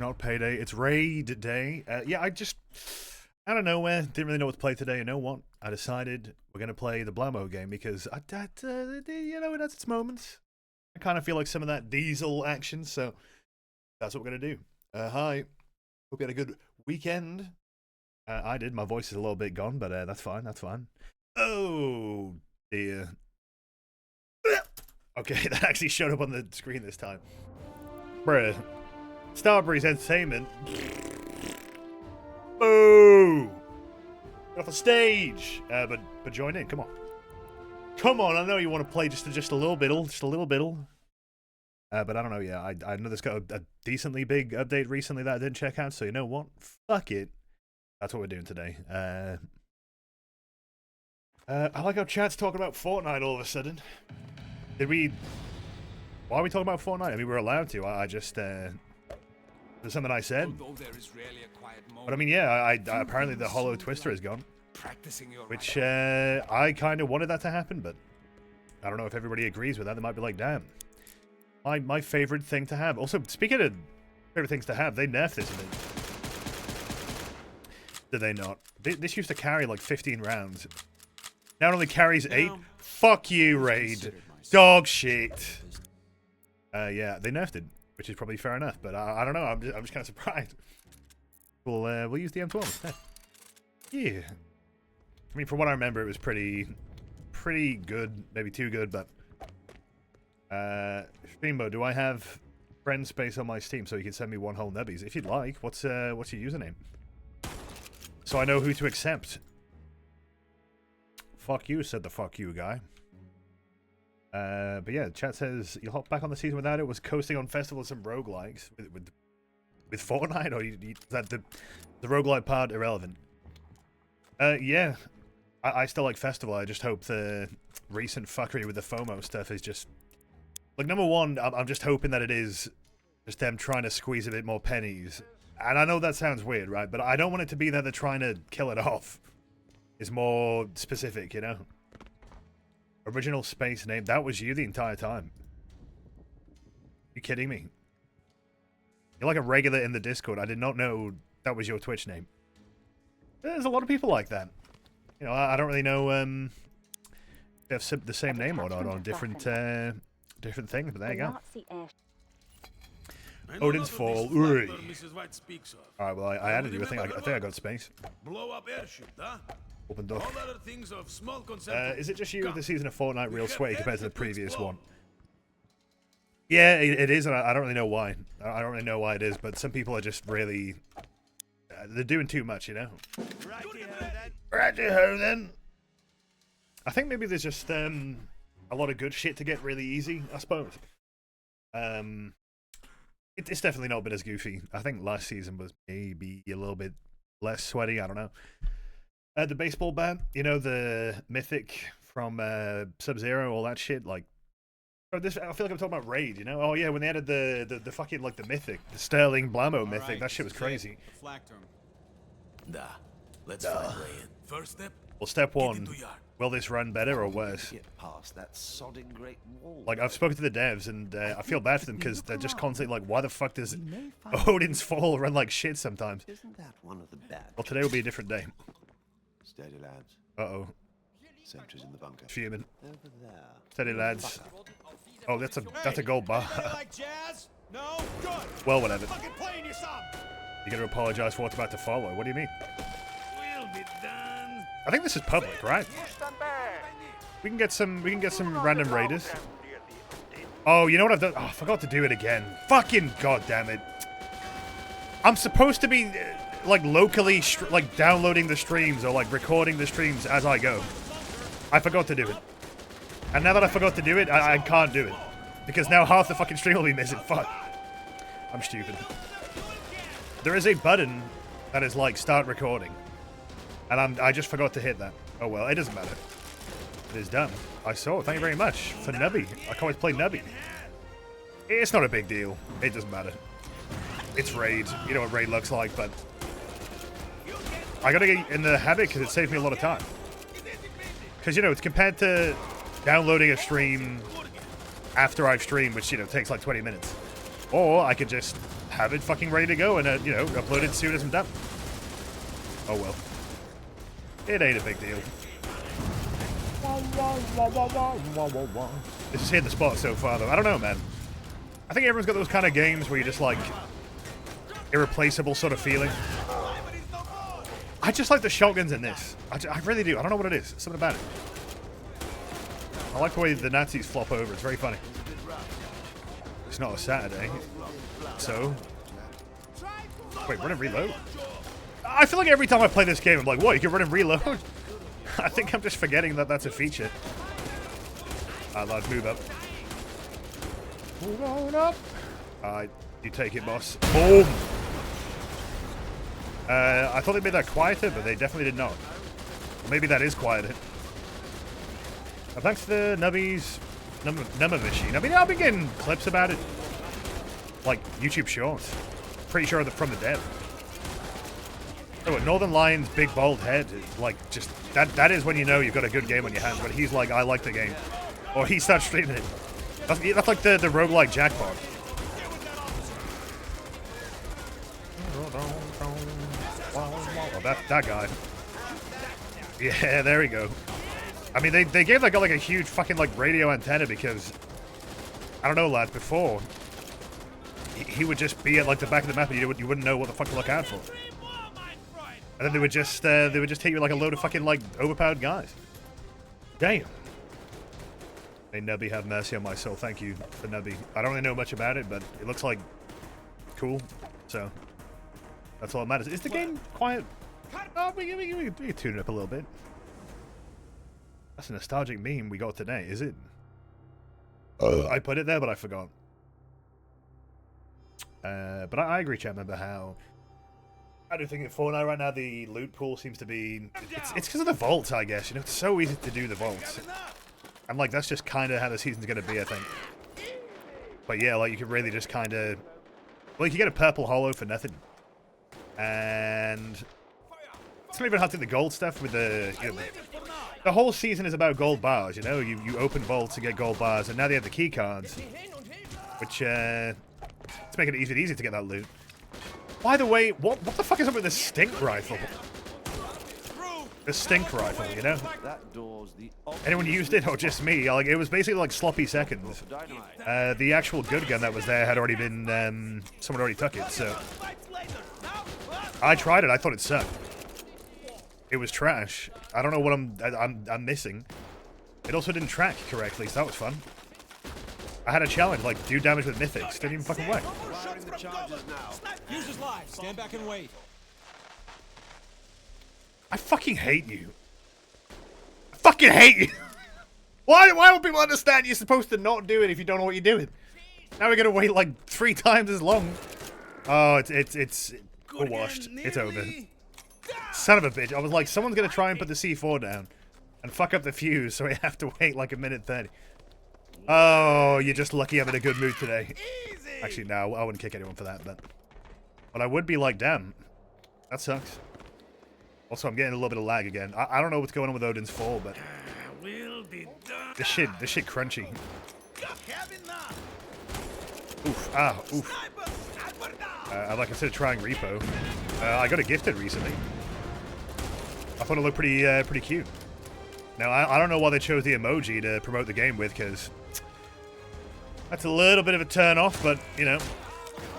not Payday. It's Raid Day. Yeah, I don't know where. Didn't really know what to play today. You know what? I decided we're going to play the Blammo game because, you know, it has its moments. I kind of feel like some of that diesel action, so that's what we're going to do. Hi. Hope you had a good weekend. I did. My voice is a little bit gone, but that's fine. That's fine. Oh, dear. Okay, that actually showed up on the screen this time. Bruh. Starbreeze Entertainment. Boo! Get off the stage! But join in, come on. Come on, I know you want to play just a little bit, just a little bit. But I don't know, yeah, I know this got a decently big update recently that I didn't check out, so you know what? Fuck it. That's what we're doing today. I like how chat's talking about Fortnite all of a sudden. Why are we talking about Fortnite? I mean, we're allowed to. I just, there's something I said. But I mean, yeah, apparently the Hollow Twister is gone. Which, I kind of wanted that to happen, but I don't know if everybody agrees with that. They might be like, damn. My favorite thing to have. Also, speaking of favorite things to have, they nerfed this a bit. Did they not? This used to carry like 15 rounds. Now it only carries 8. Fuck you, Raid. Dog shit. Yeah, they nerfed it, which is probably fair enough. But I don't know. I'm just kind of surprised. We'll use the M12 instead. Yeah. I mean, from what I remember, it was pretty good. Maybe too good, but Streambo, do I have friend space on my Steam so you can send me one whole nubbies if you'd like? What's your username? So I know who to accept. Fuck you, said the fuck you guy. But yeah, chat says you hop back on the season without it. Was coasting on festivals and roguelikes with Fortnite, or is that the roguelike part irrelevant? Yeah, I still like festival. I just hope the recent fuckery with the FOMO stuff is just like, number one, I'm just hoping that it is just them trying to squeeze a bit more pennies. And I know that sounds weird, right? But I don't want it to be that they're trying to kill it off. It's more specific, you know? Original space name. That was you the entire time. You kidding me? You're like a regular in the Discord. I did not know that was your Twitch name. There's a lot of people like that. You know, I don't really know if they have the same name or not on different different things, but there you go. Odin's Fall. Alright, well, I added you. I think I got space. Blow up airship, huh? Open door. All other things of small Is it just you with the season of Fortnite real sweaty compared to the previous one? Yeah, it is, and I don't really know why. I don't really know why it is, but some people are just really... they're doing too much, you know? Righty-ho, then. I think maybe there's just a lot of good shit to get really easy, I suppose. It's definitely not been as goofy. I think last season was maybe a little bit less sweaty, I don't know. The baseball bat, you know, the mythic from Sub-Zero, all that shit, like... I feel like I'm talking about Raid, you know? Oh yeah, when they added the fucking, like, the mythic, the Sterling Blammo mythic, right, that shit was crazy. Let's find way in. First step. Well, step one, will this run better or worse? Get past that sodding great wall. Like, I've spoken to the devs, and I feel bad for them because they're just constantly like, why the fuck does Odin's Fall run like shit sometimes? Isn't that one of the bad? Well, today will be a different day. Steady, lads. Uh-oh. Sentries in the bunker. Fuming. Over there. Steady, lads. Oh, that's a gold bar. Like jazz? No? Good. Well, whatever. Fucking playing you some. You're gonna apologize for what's about to follow. What do you mean? We'll be done. I think this is public, right? We can get some random raiders. Oh, you know what I've done? Oh, I forgot to do it again. Fucking goddamn it. I'm supposed to be like locally like downloading the streams or like recording the streams as I go. I forgot to do it. And now that I forgot to do it, I can't do it. Because now half the fucking stream will be missing. Fuck. I'm stupid. There is a button that is like start recording. And I just forgot to hit that. Oh well, it doesn't matter. It is done. I saw it. Thank you very much for Nubby. I can always play Nubby. It's not a big deal. It doesn't matter. It's Raid. You know what Raid looks like, but... I gotta get in the habit because it saves me a lot of time. Because, you know, it's compared to downloading a stream after I've streamed, which, you know, takes like 20 minutes. Or I could just have it fucking ready to go and, you know, upload it as soon as I'm done. Oh well. It ain't a big deal. This is hitting the spot so far, though. I don't know, man. I think everyone's got those kind of games where you're just like irreplaceable sort of feeling. I just like the shotguns in this. I really do. I don't know what it is. Something about it. I like the way the Nazis flop over. It's very funny. It's not a Saturday. So. Wait, run and reload? I feel like every time I play this game, I'm like, what? You can run and reload? I think I'm just forgetting that that's a feature. Lad, move up. Move on up. You take it, boss. Boom! I thought they made that quieter, but they definitely did not. Maybe that is quieter. Thanks to the Nubbies. Numbermachine. I mean, I've been getting clips about it. Like, YouTube shorts. Pretty sure they're from the dead. Oh, Northern Lion's big bald head, like, just, that is when you know you've got a good game on your hands, but he's like, I like the game. Or he starts streaming it. That's like the roguelike jackpot. Oh, that guy. Yeah, there we go. I mean, they gave that guy like a huge fucking like radio antenna because, I don't know, lads, before, he would just be at like the back of the map and you wouldn't know what the fuck to look out for. And then they would just hit you like a load of fucking like overpowered guys. Damn. May Nubby have mercy on my soul. Thank you for Nubby. I don't really know much about it, but it looks like cool. So that's all that matters. Is the game quiet? Oh, we can tune it up a little bit. That's a nostalgic meme we got today, is it? I put it there, but I forgot. But I agree, chat member, how I do think in Fortnite right now the loot pool seems to be... It's because of the vaults, I guess. You know, it's so easy to do the vaults. And, like, that's just kind of how the season's going to be, I think. But, yeah, like, you could really just kind of... Well, you can get a purple hollow for nothing. And... It's not even hunting the gold stuff with the... You know, the whole season is about gold bars, you know? You open vaults to get gold bars, and now they have the key cards. Which, it's making it easy to get that loot. By the way, what the fuck is up with this stink rifle? The stink rifle, you know? Anyone used it or just me? Like, it was basically like sloppy seconds. The actual good gun that was there had already been, someone already took it, so. I tried it, I thought it sucked. It was trash. I don't know what I'm missing. It also didn't track correctly, so that was fun. I had a challenge, like, do damage with mythics. Didn't even fucking work. Use his live. Stand back and wait. I fucking hate you. I fucking hate you. Why would people understand you're supposed to not do it if you don't know what you're doing? Now we're gonna wait like 3 times as long. Oh, it's washed. It's over. Son of a bitch. I was like, someone's gonna try and put the C4 down and fuck up the fuse, so we have to wait like a minute 30. Oh, you're just lucky I'm in a good mood today. Actually, no, I wouldn't kick anyone for that, but I would be like, damn, that sucks. Also, I'm getting a little bit of lag again. I don't know what's going on with Odin's fall, but this shit crunchy. Oof, oof. I'd like consider trying Repo. I got it gifted recently. I thought it looked pretty cute. Now, I don't know why they chose the emoji to promote the game with, because that's a little bit of a turn off, but, you know,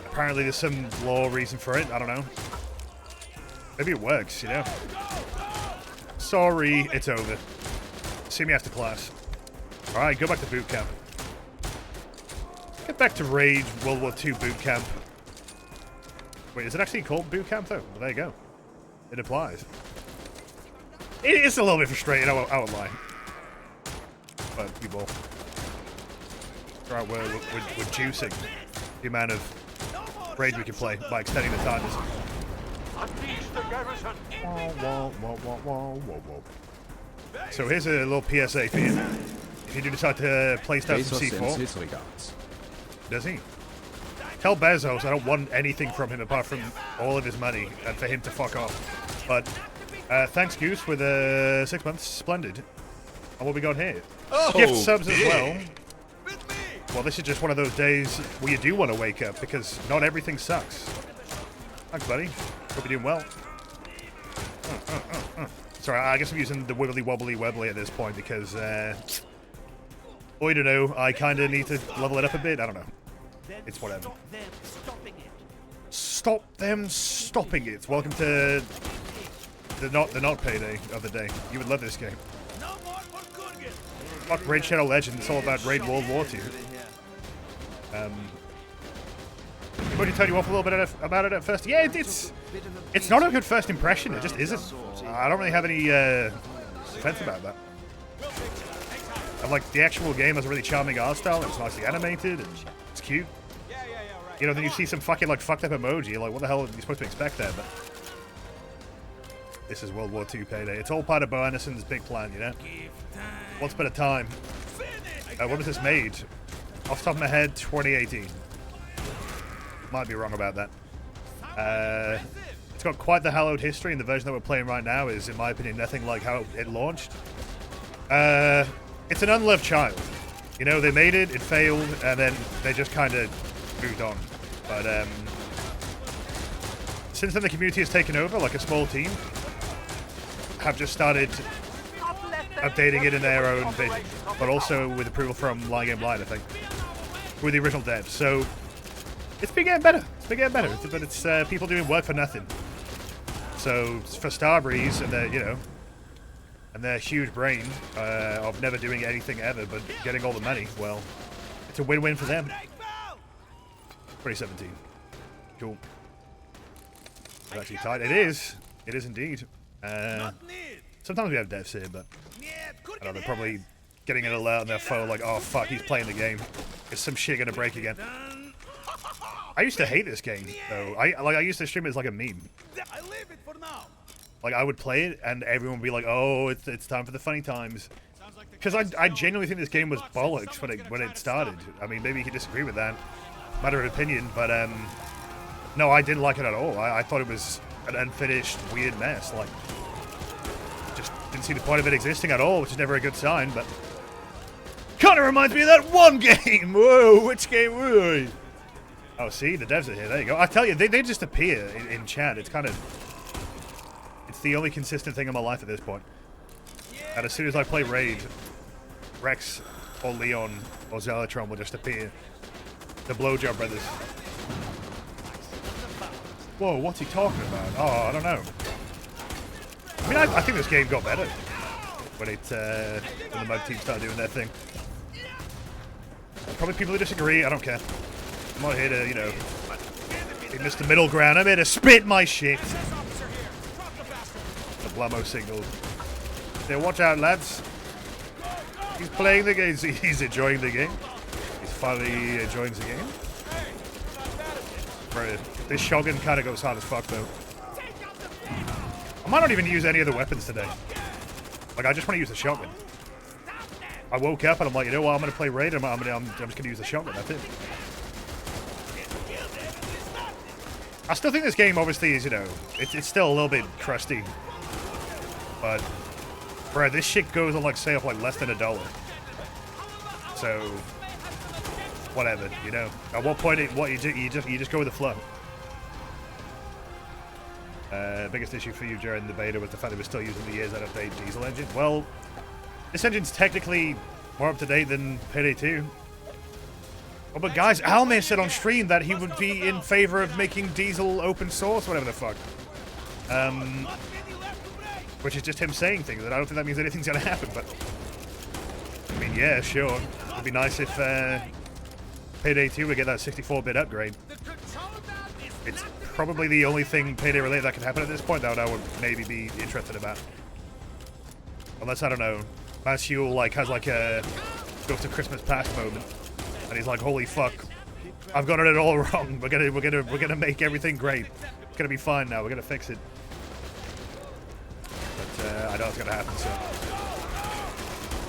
apparently there's some law reason for it. I don't know. Maybe it works, you know? Sorry, it's over. See me after class. Alright, go back to boot camp. Get back to Rage World War II boot camp. Wait, is it actually called boot camp, though? Well, there you go. It applies. It's a little bit frustrating, I won't lie. But you will. Alright, we're juicing the amount of Rage we can play by extending the timers. So here's a little PSA for you. If you do decide to play stuff from C4, does he? Tell Bezos I don't want anything from him apart from all of his money and for him to fuck off. But thanks, Goose, with 6 months. Splendid. And what we got here? Gift subs as well. Well, this is just one of those days where you do want to wake up because not everything sucks. Thanks, buddy. Hope you're doing well. Sorry, I guess I'm using the wibbly wobbly webbly at this point because, I don't know, I kind of need to level it up a bit. I don't know. It's whatever. Stop them stopping it. Welcome to the not Payday of the day. You would love this game. Fuck Raid Shadow Legends. It's all about Raid World War II. Would you tell you off a little bit about it at first? Yeah, it's not a good first impression. It just isn't. I don't really have any defense about that. And like the actual game has a really charming art style. It's nicely animated. And it's cute. You know, then you see some fucking like fucked up emoji. You're like, what the hell are you supposed to expect there? But this is World War II Payday. It's all part of Bo Anderson's big plan, you know. Once upon a time. When was this made? Off the top of my head, 2018. Might be wrong about that. It's got quite the hallowed history, and the version that we're playing right now is, in my opinion, nothing like how it launched. It's an unloved child. You know, they made it, it failed, and then they just kind of moved on. But since then, the community has taken over, like a small team, have just started updating it in their own vision, but also with approval from Lying Game Blind, I think, with the original devs. So it's been getting better. It's been getting better, but it's people doing work for nothing. So for Starbreeze and their, you know, and their huge brain of never doing anything ever but getting all the money, well, it's a win-win for them. 2017. Cool. It's actually tight. It is. It is indeed. Sometimes we have devs here, but I know they're probably getting an alert on their phone like, oh fuck, he's playing the game. Is some shit gonna break again? I used to hate this game, though. I used to stream it as like a meme. Like, I would play it, and everyone would be like, oh, it's time for the funny times. Because I genuinely think this game was bollocks when it started. I mean, maybe you could disagree with that. Matter of opinion, but, no, I didn't like it at all. I thought it was an unfinished, weird mess. Like, just didn't see the point of it existing at all, which is never a good sign, but... Kind of reminds me of that one game! Whoa, which game were I? Oh, see, the devs are here. There you go. I tell you, they just appear in chat. It's kind of... It's the only consistent thing in my life at this point. And as soon as I play Raid, Rex or Leon or Zelatron will just appear. The Blowjob Brothers. Whoa, what's he talking about? Oh, I don't know. I mean, I think this game got better when the mug team started doing their thing. Probably people who disagree. I don't care. I'm not here to, you know, be Mr. Middle Ground. I'm here to spit my shit. The Blamo signal. Yeah, watch out, lads. He's playing the game. He's enjoying the game. He's finally enjoying the game. Right. This shotgun kind of goes hard as fuck, though. I might not even use any of the weapons today. Like, I just want to use the shotgun. I woke up and I'm like, you know what? I'm going to play Raid. I'm just going to use the shotgun. That's it. I still think this game, obviously, is, you know, it's still a little bit crusty. But, bro, this shit goes on, like, sale for, like, less than $1. So, whatever, you know. At what point, you just go with the flow. Biggest issue for you during the beta was the fact that we're still using the years out of date diesel engine. Well, this engine's technically more up to date than Payday 2. Oh, but guys, Almir said on stream that he would be in favor of making diesel open source, whatever the fuck. Which is just him saying things, and I don't think that means anything's gonna happen, but... I mean, yeah, sure. It'd be nice if Payday 2 would get that 64-bit upgrade. It's probably the only thing Payday related that could happen at this point that I would maybe be interested about. Unless, I don't know, Matthew like has like a go to Christmas past moment. And he's like, holy fuck, I've got it all wrong. We're gonna make everything great. It's gonna be fine now. We're gonna fix it. But I know it's gonna happen soon.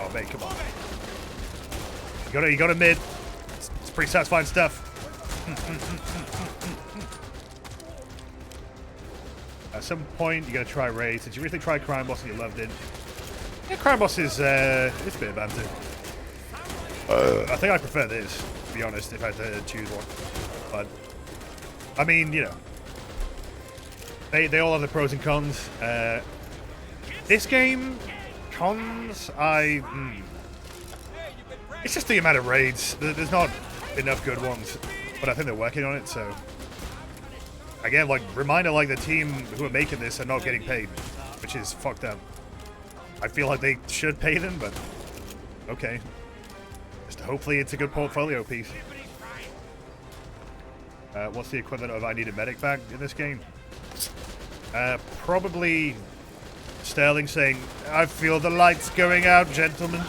Oh mate, come on. You got to admit, it's pretty satisfying stuff. At some point, you gotta try Raid. Did you really try Crime Boss and you loved it? Yeah, Crime Boss is it's a bit of banter. I think I prefer this. be honest, if I had to choose one. But, I mean, you know, they all have the pros and cons. This game, cons, it's just the amount of raids. There's not enough good ones, but I think they're working on it, so. Again, like, reminder, like, the team who are making this are not getting paid, which is fucked up. I feel like they should pay them, but okay. Just hopefully it's a good portfolio piece. What's the equivalent of I need a medic bag in this game? Probably Sterling saying, I feel the lights going out, gentlemen.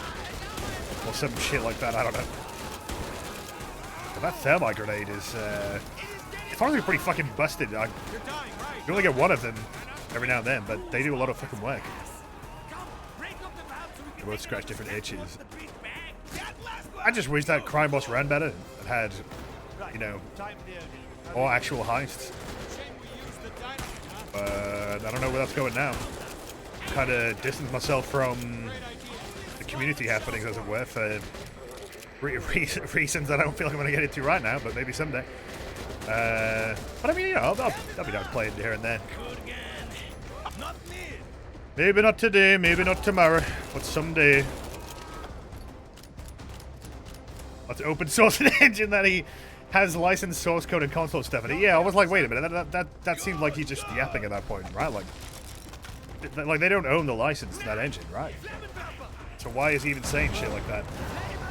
Or some shit like that, I don't know. But that thermite grenade is, it's honestly pretty fucking busted. You only get one of them every now and then, but they do a lot of fucking work. They both scratch different itches. I just wish that Crime Boss ran better and had, you know, more actual heists. But I don't know where that's going now. Kind of distance myself from the community happenings, as it were, for reasons I don't feel like I'm going to get into right now, but maybe someday. But I mean, yeah, that'll be nice playing here and there. Maybe not today, maybe not tomorrow, but someday. Let's open source an engine that he has licensed source code and console stuff in it. Yeah, I was like, wait a minute, that seemed like he's just yapping at that point, right? Like they don't own the license to that engine, right? So why is he even saying shit like that?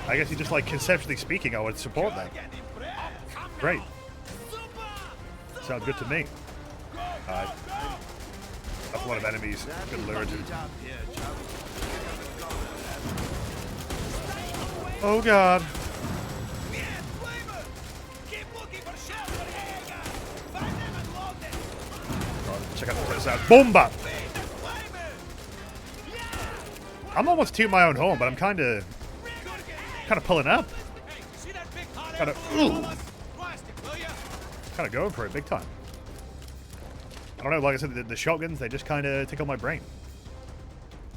I guess he just, like, conceptually speaking, I would support that. Great. Sounds good to me. Alright. That's a lot of enemies. Good lure, dude. Oh god. Check out the sound. Bomba! I'm almost to my own home, but I'm kind of pulling up. Kind of going for it big time. I don't know, like I said, the shotguns, they just kind of tickle my brain.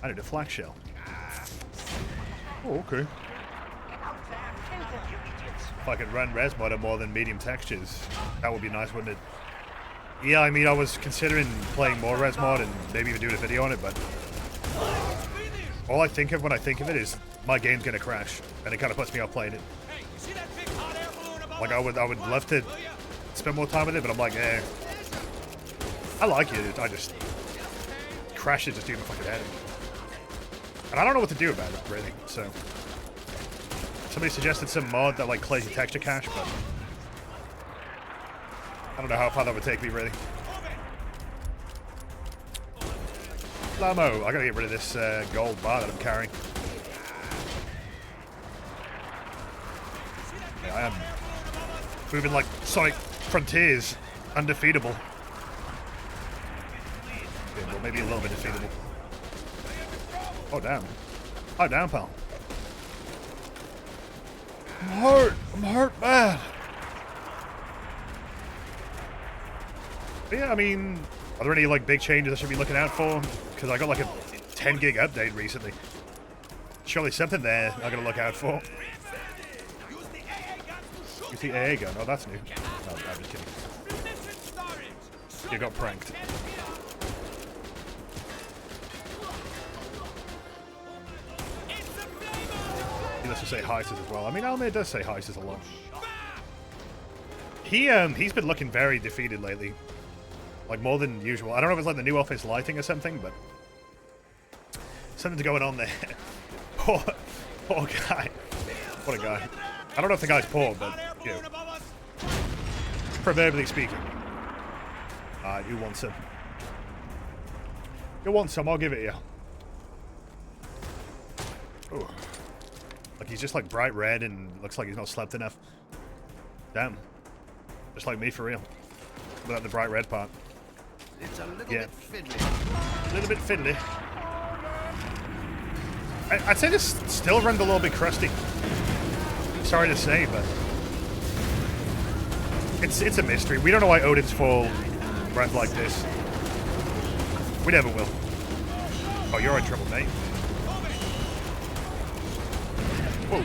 I need a flak shell. Oh, okay. If I could run res mod at more than medium textures, that would be nice, wouldn't it? Yeah, I mean, I was considering playing more res mod and maybe even doing a video on it, but all I think of when I think of it is my game's gonna crash, and it kind of puts me off playing it. Like I would love to spend more time with it, but I'm like, eh. I like it. I just crashes just do my fucking head, and I don't know what to do about it really. So somebody suggested some mod that like clears your texture cache, but I don't know how far that would take me really. Lamo, I gotta get rid of this gold bar that I'm carrying. Yeah, I am moving like Sonic Frontiers, undefeatable. Yeah, well, maybe a little bit defeatable. Oh damn! Oh damn, pal. I'm hurt bad. But yeah, I mean, are there any like big changes I should be looking out for? Because I got like a 10 gig update recently. Surely something there I gotta look out for. Use the AA gun. Oh, that's new. No, I'm just kidding. You got pranked. Let's just say Heises as well. I mean, Almir does say Heises a lot. He's been looking very defeated lately. Like, more than usual. I don't know if it's like the new office lighting or something, but something's going on there. Poor guy. What a guy. I don't know if the guy's poor, but, you know, proverbially speaking. Who wants some? You want some, I'll give it you. Ooh. Like, he's just, like, bright red and looks like he's not slept enough. Damn. Just like me, for real. Without the bright red part. It's a little bit fiddly. A little bit fiddly. I'd say this still runs a little bit crusty. Sorry to say, but it's a mystery. We don't know why Odin's Fall runs like this. We never will. Oh, you're in trouble, mate. Whoa.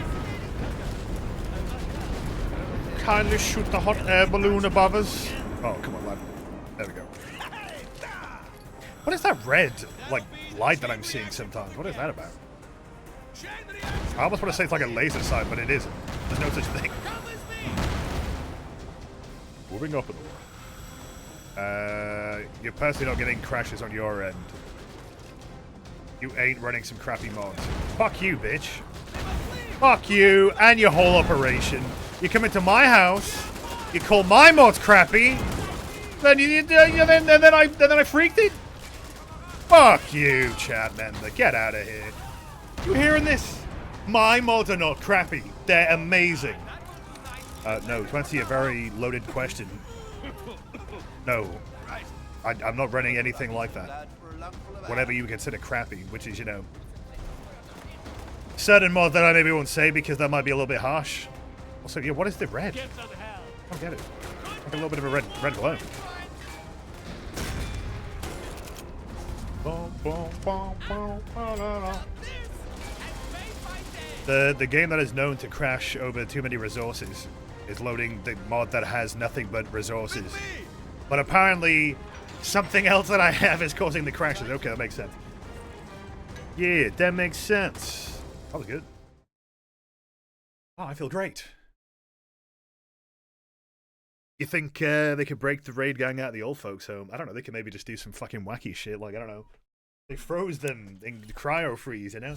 kindly shoot the hot air balloon above us? Oh, come on, lad. There we go. What is that red, like, light that I'm seeing sometimes? What is that about? I almost want to say it's like a laser sight, but it isn't. There's no such thing. Moving up a door. You're personally not getting crashes on your end. You ain't running some crappy mods. Fuck you, bitch. Fuck you and your whole operation. You come into my house, you call my mods crappy, then then I freaked it. Fuck you, chat member. Get out of here. You hearing this? My mods are not crappy. They're amazing. No, to answer your very loaded question, no. I'm not running anything like that. Whatever you consider crappy, which is, you know, certain mods that I maybe won't say because that might be a little bit harsh. Also, yeah, what is the red? I don't get it. Like a little bit of a red glow. The game that is known to crash over too many resources is loading the mod that has nothing but resources. But apparently something else that I have is causing the crashes. Okay, that makes sense. Yeah, that makes sense. That was good. Oh, I feel great. You think they could break the raid gang out of the old folks' home? I don't know. They could maybe just do some fucking wacky shit. Like, I don't know. They froze them in cryo freeze, you know?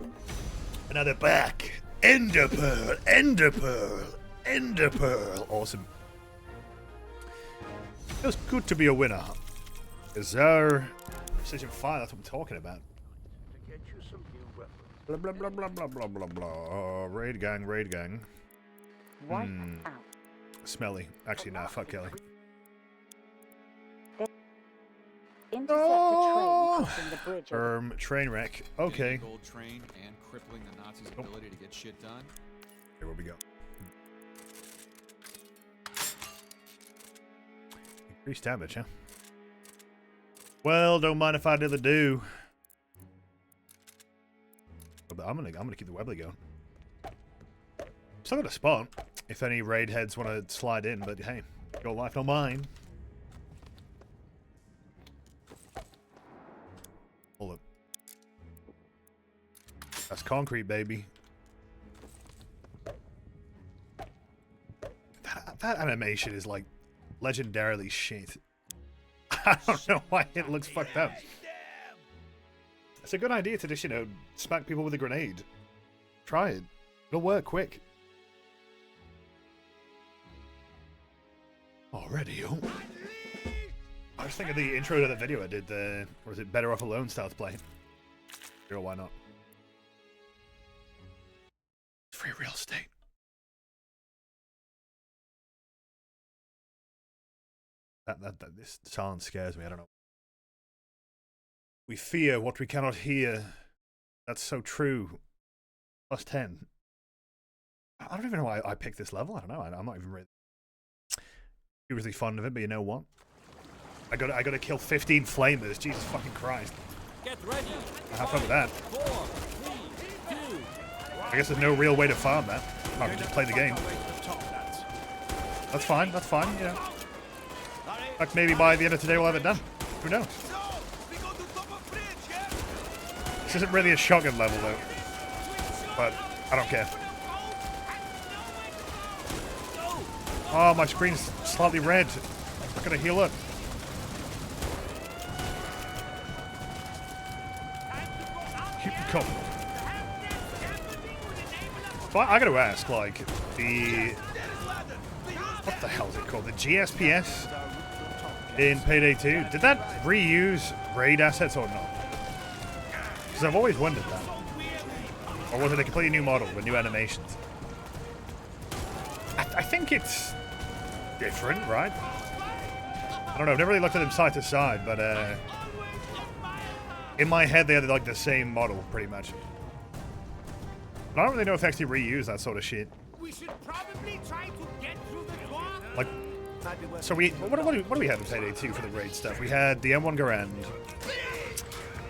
And now they're back. Ender Pearl, Ender Pearl, Ender Pearl. Awesome. Feels good to be a winner. Is there Precision Fire? That's what I'm talking about. Blah blah blah blah blah blah blah blah. Raid gang, raid gang. Smelly. Actually, nah. Fuck Kelly. Oh! Train wreck. Okay. Gold train and crippling the Nazis' ability to get shit done. Here we go. Increased damage, huh? Well, don't mind if I do. But I'm gonna keep the Webley going. Still got a spot if any raid heads want to slide in, but hey, your life, not mine. Hold up. That's concrete, baby. That animation is like legendarily shit. I don't know why it looks fucked up. It's a good idea to just, you know, smack people with a grenade. Try it. It'll work quick. Already, oh. I was thinking the intro to the video I did, or was it Better Off Alone starts playing? Sure, why not? Free real estate. This silence scares me, I don't know. We fear what we cannot hear. That's so true. Plus 10. I don't even know why I picked this level. I don't know. I'm not even really fond of it, but you know what? I gotta kill 15 flamers. Jesus fucking Christ. Get ready. I have fun with that. 4, 3, 2. I guess there's no real way to farm that. I can just play the game. That's fine. That's fine. Yeah. Like maybe by the end of today we'll have it done. Who knows? This isn't really a shotgun level though, but I don't care. Oh, my screen's slightly red. I'm gonna heal up. Keep it coming. But I gotta ask, like, what the hell is it called? The GSPS in Payday 2? Did that reuse raid assets or not? Because I've always wondered that. Or was it a completely new model with new animations? I think it's different, right? I don't know, I've never really looked at them side to side, but in my head they had like the same model, pretty much. But I don't really know if they actually reuse that sort of shit. We should probably try to get through the door. Like, so what do we have in Payday 2 for the raid stuff? We had the M1 Garand.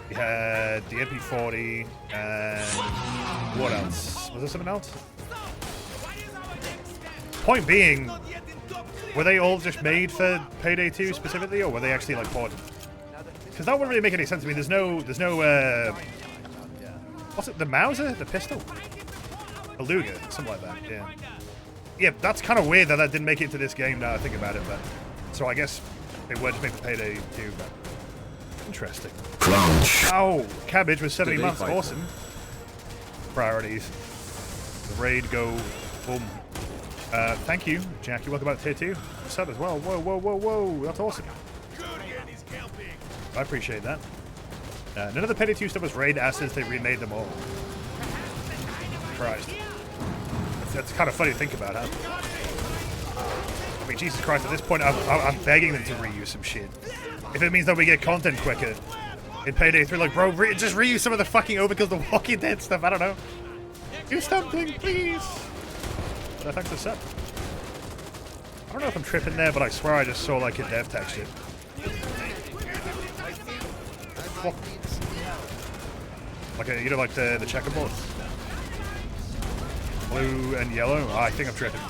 We had the MP40, and what else? Was there something else? Point being, were they all just made for Payday 2 specifically, or were they actually like ported? Because that wouldn't really make any sense to me. There's no, what's it? The Mauser, the pistol, a Luger, something like that. Yeah, yeah. That's kind of weird that didn't make it into this game. Now I think about it, but so I guess they were just made for Payday 2. But interesting. Crunch. Oh, cabbage was 70 months. Awesome. Priorities. The raid go. Boom. Thank you, Jackie. Welcome back to tier 2. Sub as well. Whoa, whoa, whoa, whoa. That's awesome. I appreciate that. None of the Payday 2 stuff was raid assets. They remade them all. Christ. That's kind of funny to think about, huh? I mean, Jesus Christ, at this point, I'm begging them to reuse some shit. If it means that we get content quicker in Payday 3, like, bro, just reuse some of the fucking Overkill The Walking Dead stuff. I don't know. Do something, please. Thanks for the set. I don't know if I'm tripping there, but I swear I just saw like a dev texture. What? Like you know, like the checkerboard, blue and yellow. Oh, I think I'm tripping.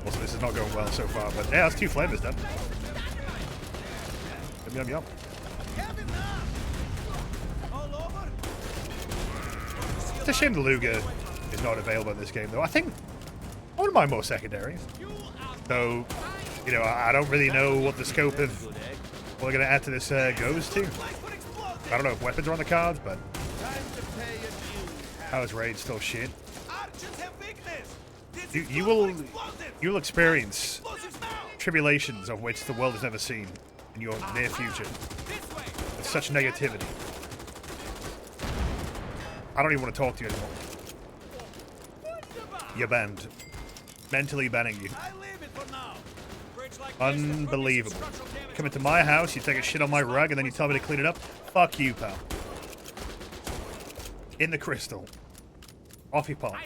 Also, this is not going well so far, but yeah, that's 2 flavors done. Yum yum yum. It's a shame the Luger is not available in this game, though. I think I wouldn't mind more secondaries. Though, you know, I don't really know what the scope of what we're going to add to this goes to. I don't know if weapons are on the cards, but how is raid still shit? You will experience tribulations of which the world has never seen in your near future. With such negativity. I don't even want to talk to you anymore. You're banned. Mentally banning you. Unbelievable. Come into my house, you take a shit on my rug, and then you tell me to clean it up? Fuck you, pal. In the crystal. Off you pop.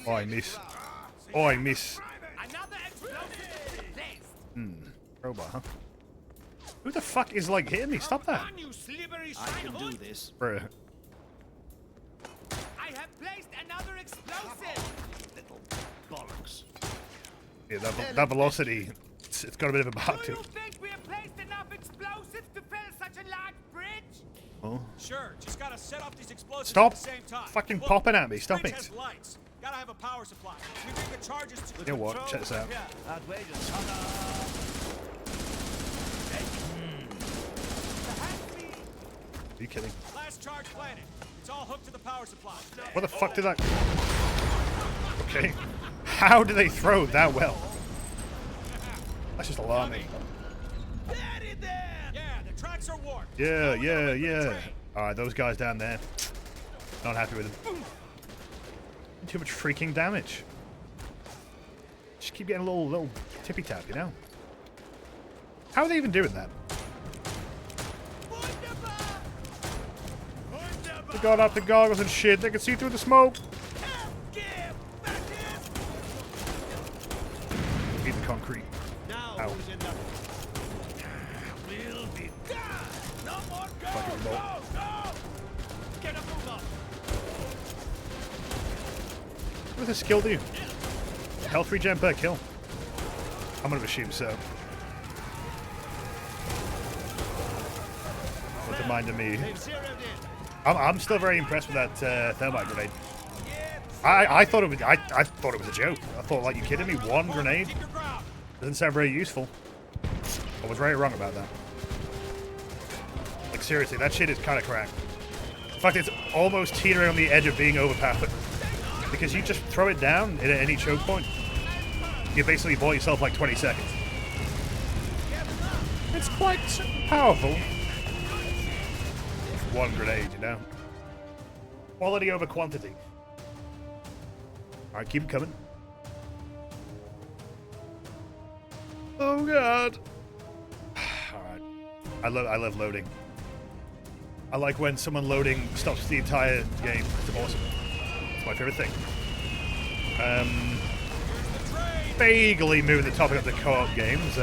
Oh, I miss. Oh, I miss. Robot, huh? Who the fuck is, like, hitting me? Stop that. I can do this. Bruh. I have placed another explosive. Little bollocks. Yeah, that velocity, it's got a bit of a bark Do to you it. think we have placed enough explosives to fill such a large bridge? Oh. Sure, just gotta set off these explosives Stop at the same time. fucking Look, popping at me. this Stop bridge it. has lights. Gotta have a power supply. We bring the charges to You know what? Check this out. Outrageous. Are you kidding? last charge planted. It's all hooked to the power supply. What the fuck did that... Okay. How do they throw that well? That's just alarming. Yeah, the tracks are warped. Yeah, yeah, yeah. Alright, those guys down there. Not happy with them. Too much freaking damage. Just keep getting a little tippy tap, you know? How are they even doing that? They got up the goggles and shit. They can see through the smoke. Beat the concrete. Ow. Fucking bolt. What does this skill do? Health regen per kill. I'm gonna assume so. What's the mind of me? I'm still very impressed with that thermite grenade. I thought it was I thought it was a joke. I thought, like, you kidding me? One grenade doesn't sound very useful. I was very wrong about that. Like, seriously, that shit is kind of cracked. In fact, it's almost teetering on the edge of being overpowered. Because you just throw it down at any choke point, you basically bought yourself like 20 seconds. It's quite powerful. One grenade, you know. Quality over quantity. Alright, keep it coming. Oh god. Alright. I love loading. I like when someone loading stops the entire game. It's awesome. It's my favorite thing. Vaguely moving the topic of the co-op games.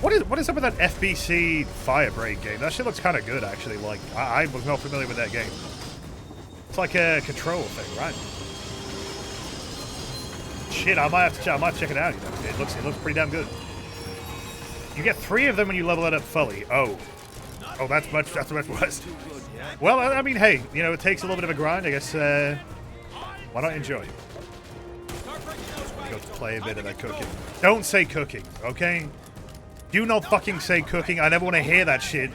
What is up with that FBC Firebreak game? That shit looks kind of good, actually. Like, I was not familiar with that game. It's like a control thing, right? Shit, I might check it out. You know? It looks pretty damn good. You get 3 of them when you level it up fully. Oh, that's much worse. Well, I mean, hey, you know, it takes a little bit of a grind. I guess. Why not enjoy? You got to play a bit of that cooking. Don't say cooking, okay? Do not fucking say cooking. I never want to hear that shit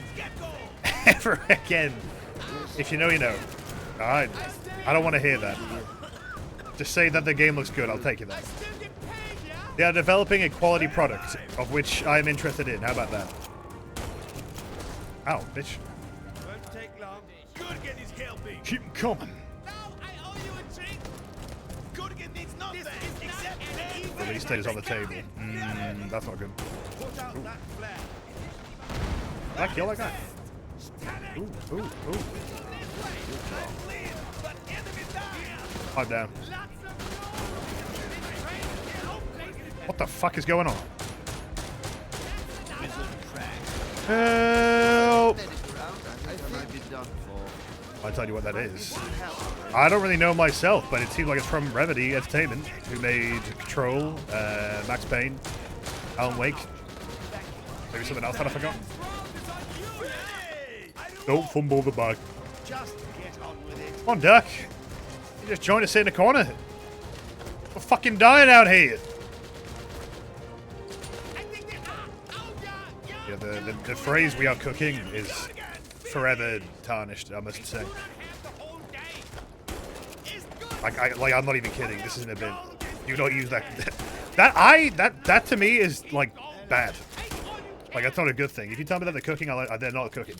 ever again. If you know, you know. Alright. I don't want to hear that. Just say that the game looks good. I'll take it that. They are developing a quality product, of which I am interested in. How about that? Ow, bitch. Won't take long. Goodgan is helping. Keep 'em coming. Now I owe you a drink. Goodgan needs nothing except pain. Release date is on the table. That's not good. Put out that flare. Did I kill that guy? Ooh. Pipe down. What the fuck is going on? Help! I'll tell you what that is. I don't really know myself, but it seems like it's from Remedy Entertainment, who made Control, Max Payne, Alan Wake. Maybe something else that I forgot. Don't fumble the bag. Just get on with it. Come on, Duck. You just joined us in the corner. We're fucking dying out here. Yeah, the phrase "we are cooking" is forever tarnished, I must say. Like I'm not even kidding. This isn't a bit. You don't use that. That to me is like bad. Like that's not a good thing. If you tell me that they're cooking, they're not cooking.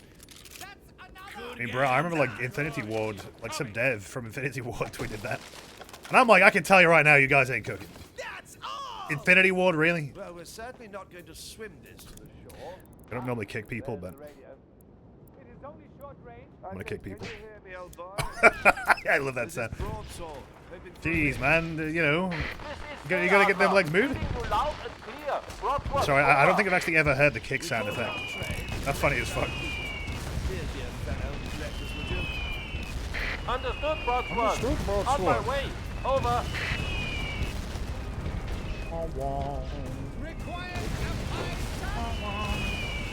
I mean, bro, I remember like Infinity Ward, like some dev from Infinity Ward tweeted that, and I'm like, I can tell you right now, you guys ain't cooking. That's all. Infinity Ward, really? Well, we're certainly not going to swim this to the shore. I don't normally kick people, but It is only short range. I'm gonna kick people. Can you hear me, old boy? I love that sound. Broadsword. They've been Jeez, man, you know, you gotta get them legs moving. Sorry, I don't think I've actually ever heard the kick sound effect. That's funny as fuck. Understood, Broadsword. On my way. Over.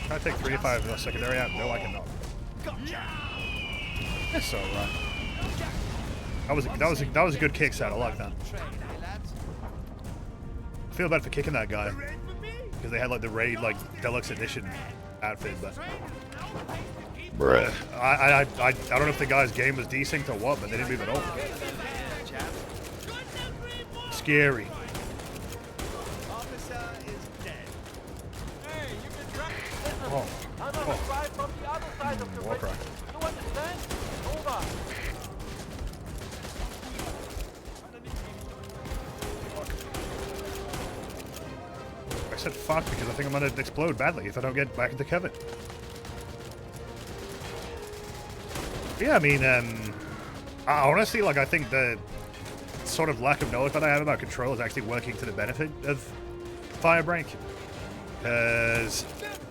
Can I take 3 if I have a secondary out? No, I cannot. That's alright. That was a good kick sound. I like that. I feel bad for kicking that guy because they had like the raid like deluxe edition outfit, but bruh, I don't know if the guy's game was desync or what, but they didn't move at all. Scary. Oh. Warcry. You understand? Over. I said fuck because I think I'm gonna explode badly if I don't get back into cover. Yeah, I mean, honestly, like I think the sort of lack of knowledge that I have about Control is actually working to the benefit of Firebreak. Because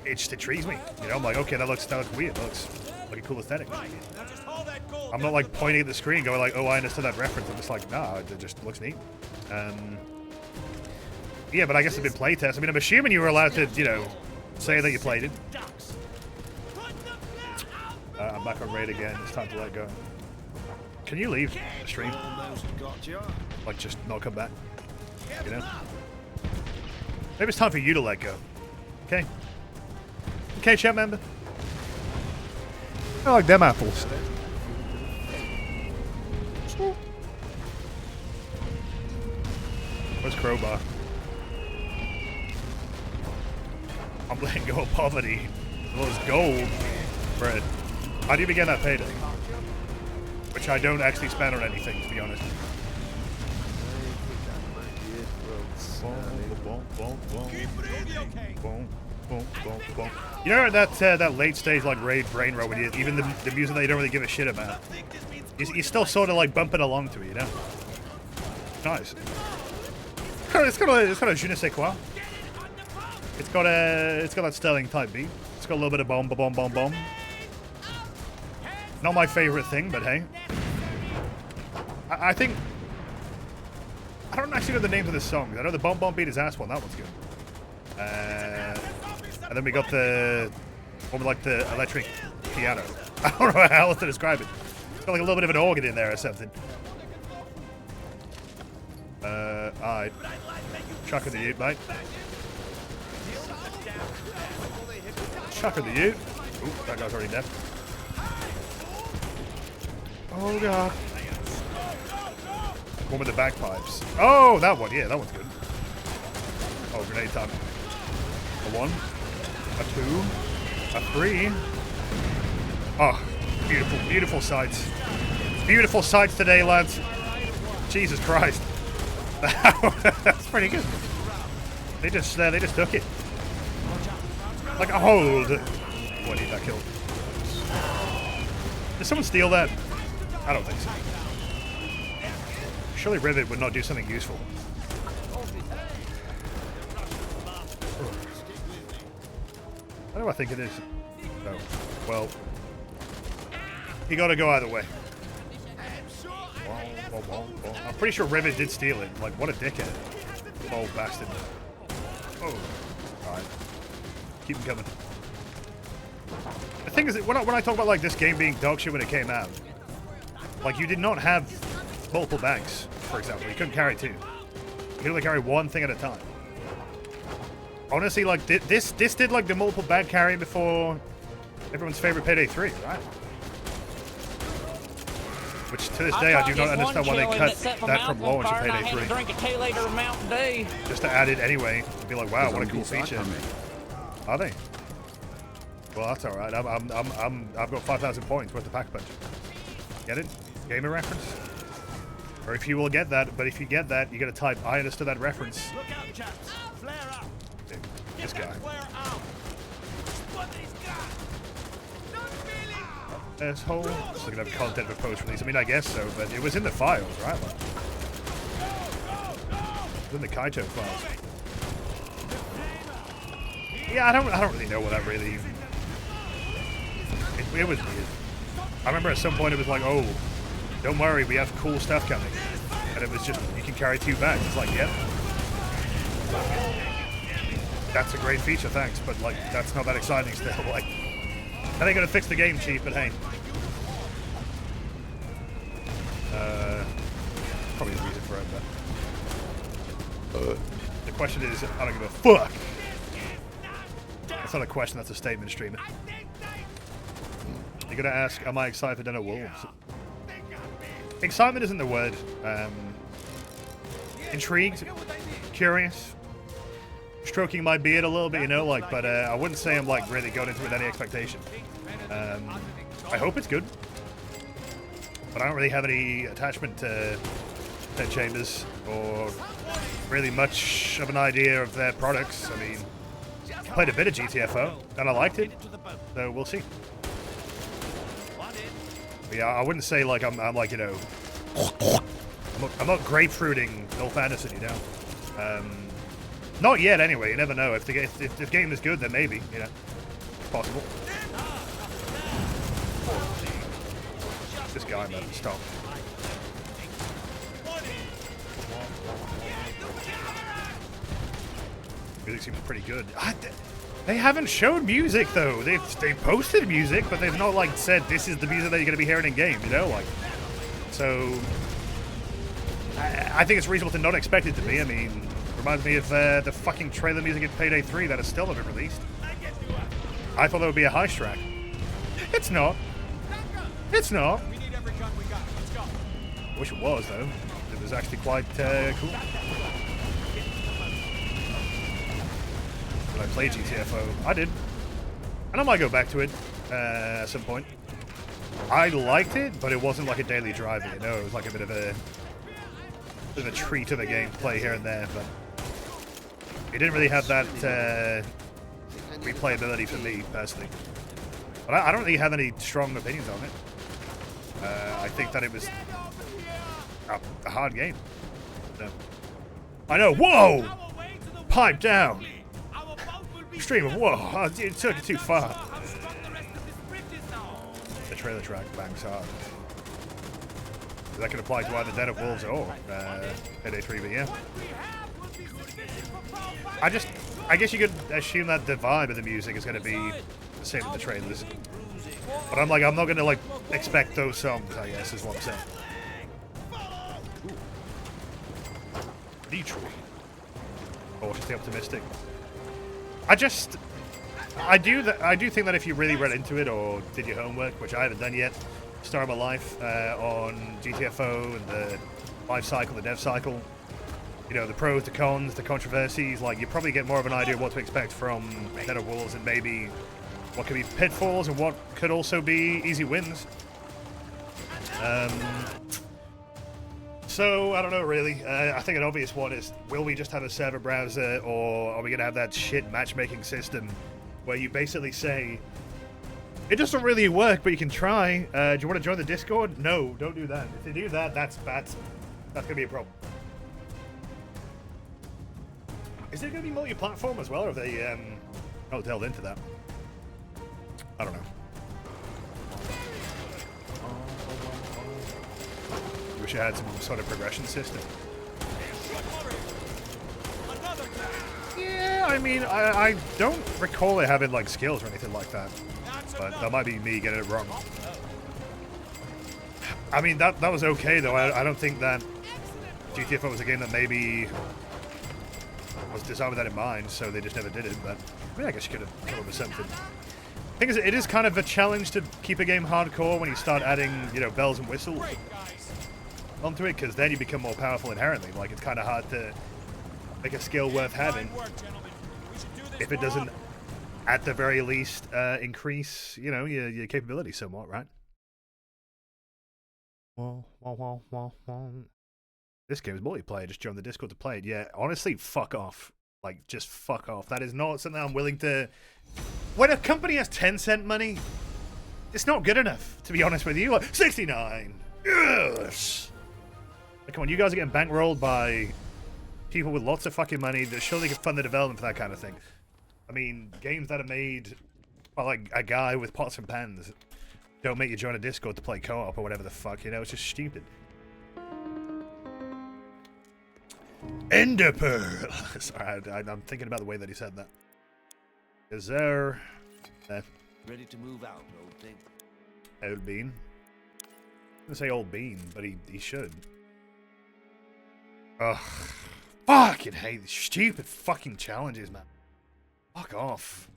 it just intrigues me. You know, I'm like, okay, that looks weird. That looks like a cool aesthetic. I'm not like pointing at the screen going like, oh, I understood that reference. I'm just like, nah, it just looks neat. Yeah, but I guess it's been playtest. I mean, I'm assuming you were allowed to, you know, say that you played it. I'm back on raid again. It's time to let go. Can you leave the stream? Like, just not come back? You know? Maybe it's time for you to let go. Okay? Okay, chat member? I like them apples. Where's Crowbar? I'm letting go of poverty. Well, it's gold. Bread. How do you begin that payday? Which I don't actually spend on anything, to be honest. You know that late stage like raid brain rot when you even the music that you don't really give a shit about. You're still sort of like bumping along to it, you know? Nice. It's got a je ne sais quoi. It's got that Sterling type beat. It's got a little bit of bomb. Not my favorite thing, but hey. I think... I don't actually know the names of the songs. I know the Bomb Bomb Beat His Ass one. That one's good. And then we got the one with like the electric piano. I don't know how else to describe it. It's got like a little bit of an organ in there or something. Alright. Chucking the ute, mate. Chucking the ute. Ooh, that guy's already dead. Oh god. One with the bagpipes. Oh, that one. Yeah, that one's good. Oh, grenade time. A 1, a 2, a 3. Oh, beautiful, beautiful sights. Beautiful sights today, lads. Jesus Christ. That's pretty good. They just took it. Like a hold. What need that kill? Did someone steal that? I don't think so. Surely Rivet would not do something useful. What do I think it is? No. Well, you gotta go either way. I'm pretty sure Rivet did steal it. Like, what a dickhead. Oh, bastard. Oh. Alright. Keep him coming. The thing is, that when I talk about, like, this game being dog shit when it came out, like, you did not have multiple bags, for example. You couldn't carry 2. You could only carry one thing at a time. Honestly, like, this did, like, the multiple bag carrying before everyone's favorite Payday 3, right? Which, to this day, I do not understand why they cut that from launch of Payday 3. Drink a 2-liter of Mountain Dew. Just to add it anyway, and be like, wow, what a cool feature. Are they? Well, that's all right. I've got 5,000 points worth of pack punch. Get it? Gamer reference? Or if you will get that, but if you get that, you gotta type I understood that reference. Look out, chaps. Flare up. Dude, this guy. Flare out. What he's got. Asshole. Just looking at the content of a post release. I mean, I guess so, but it was in the files, right? Like, it was in the Kaito files. Yeah, I don't really know what that really even... It was weird. I remember at some point it was like, oh, don't worry, we have cool stuff coming. And it was just, you can carry 2 bags. It's like, yep. That's a great feature, thanks, but like, that's not that exciting still. Like, that ain't gonna fix the game, Chief, but hey. Probably the reason for it, but... The question is, I don't give a fuck. That's not a question, that's a statement, streamer. You're gonna ask, am I excited for Dinner Wolves? Excitement isn't the word. Intrigued, curious, stroking my beard a little bit, you know, like, but I wouldn't say I'm like really going into it with any expectation. I hope it's good, but I don't really have any attachment to Ted Chambers or really much of an idea of their products. I mean, I played a bit of GTFO and I liked it, so we'll see. But yeah, I wouldn't say like I'm like, you know, I'm not grapefruiting Phil Fantasy, you know. Not yet, anyway. You never know. If the game is good, then maybe, you know, it's possible. This guy, man, stop. Music seems pretty good. They haven't showed music though. They've posted music, but they've not like said this is the music that you're going to be hearing in game. You know, like, so I think it's reasonable to not expect it to be. I mean, reminds me of the fucking trailer music in Payday 3 that is still not been released. I thought that would be a heist track. It's not. It's not. We need every gun we got. Let's go. I wish it was though. It was actually quite cool. I played GTFO. I did. And I might go back to it at some point. I liked it, but it wasn't like a daily driver, you know. It was like a bit of a treat of a gameplay here and there, but it didn't really have that replayability for me, personally. But I don't really have any strong opinions on it. I think that it was a hard game. So. I know. Whoa! Pipe down! Streamer, whoa, it took it too far. The trailer track bangs hard. that could apply to either Den of Wolves or Payday 3, but yeah. I guess you could assume that the vibe of the music is going to be the same in the trailers. But I'm not going to, like, expect those songs, I guess, is what I'm saying. Detroit. Cautiously optimistic. I do think that if you really read into it or did your homework, which I haven't done yet, Start My Life on GTFO and the life cycle, the dev cycle, you know, the pros, the cons, the controversies, like, you probably get more of an idea of what to expect from Den of Wolves and maybe what could be pitfalls and what could also be easy wins. So, I don't know, really. I think an obvious one is, will we just have a server browser, or are we going to have that shit matchmaking system where you basically say, it doesn't really work, but you can try. Do you want to join the Discord? No, don't do that. If you do that, that's going to be a problem. Is it going to be multi-platform as well, or have they not delved into that? I don't know. Wish I had some sort of progression system. Yeah, I mean, I don't recall it having, like, skills or anything like that. But that might be me getting it wrong. I mean, that was okay, though. I don't think that GTFO was a game that maybe was designed with that in mind, so they just never did it. But I mean, I guess you could have come up with something. The thing is, it is kind of a challenge to keep a game hardcore when you start adding, you know, bells and whistles onto it, because then you become more powerful inherently. Like, it's kind of hard to make a skill worth having if it doesn't, at the very least, increase, you know, your capability somewhat, right? This game is multiplayer. Just join the Discord to play it. Yeah, honestly, fuck off. Like, just fuck off. That is not something I'm willing to... When a company has 10-cent money, it's not good enough, to be honest with you. 69! Yes! Like, come on, you guys are getting bankrolled by people with lots of fucking money that surely can fund the development for that kind of thing. I mean, games that are made by, like, a guy with pots and pans don't make you join a Discord to play co-op or whatever the fuck, you know? It's just stupid. Ender Pearl. Sorry, I'm thinking about the way that he said that. Is there... Ready to move out, old thing. Old bean. I'm gonna say old bean, but he should. Ugh. Fucking hate these stupid fucking challenges, man. Fuck off.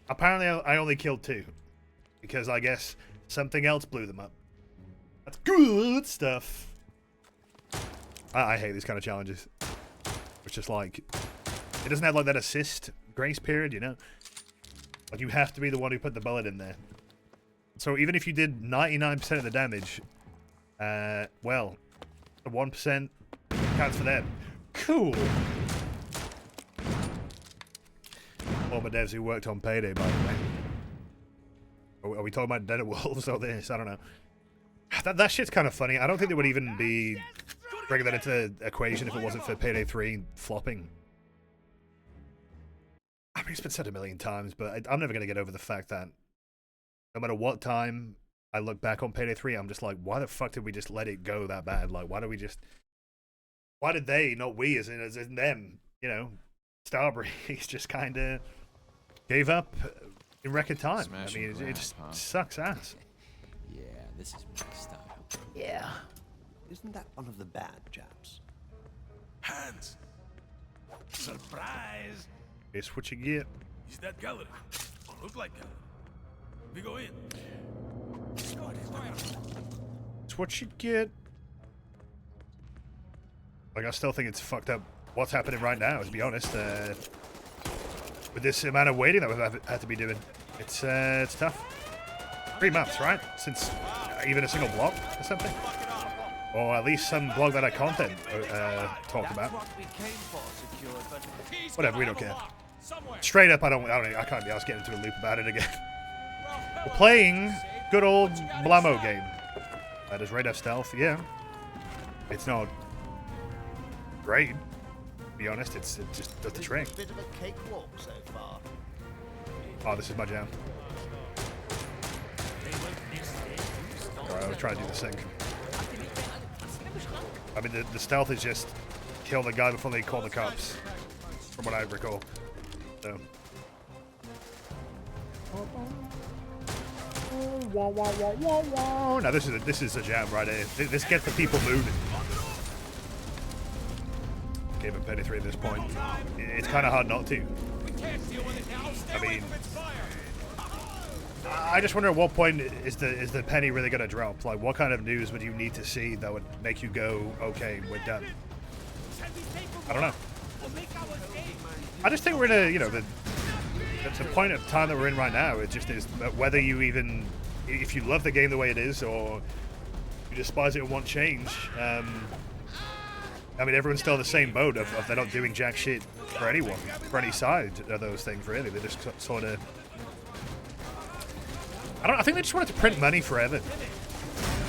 Apparently, I only killed 2. Because I guess something else blew them up. That's good stuff. I hate these kind of challenges. It's just like... It doesn't have like that assist grace period, you know? Like, you have to be the one who put the bullet in there. So even if you did 99% of the damage, well, the 1% counts for them. Cool. All my devs who worked on Payday, by the way. Are we talking about Den of Wolves or this? I don't know. That shit's kind of funny. I don't think they would even be bringing that into the equation if it wasn't for Payday 3 flopping. I mean, it's been said a million times, but I'm never going to get over the fact that no matter what time I look back on Payday 3, I'm just like, why the fuck did we just let it go that bad? Like, why did they, not we, as in them, you know, Starbreeze just kind of gave up in record time. I mean, it just sucks ass. Yeah, this is my style. Yeah. Isn't that one of the bad chaps? Hands. Surprise. It's what you get. Is that gallery? Look like gallery. We go in. It's what you get. Like, I still think it's fucked up what's happening right now, to be honest. With this amount of waiting that we've had to be doing. It's tough. 3 months, right? Since even a single blog or something? Or at least some blog that our content talked about. Whatever, we don't care. Straight up, I can't be asked to get into a loop about it again. We're playing good old Blamo game. Does Raid have stealth? Yeah. It's not great, to be honest. It just does the trick. Bit of a cakewalk so far. Oh, this is my jam. Alright, I'll try to do the sync. I mean, the stealth is just kill the guy before they call the cops, from what I recall. So. Now this is a jam right here. This gets the people moving. Gave him Payday 3 at this point. It's kind of hard not to. I mean, I just wonder at what point is the penny really going to drop? Like, what kind of news would you need to see that would make you go, okay, we're done? I don't know. I just think we're in a, you know, the point of time that we're in right now. It just is whether you even, if you love the game the way it is, or you despise it and want change. I mean, everyone's still in the same boat of they're not doing jack shit for anyone, for any side of those things, really. They just sort of... I think they just wanted to print money forever.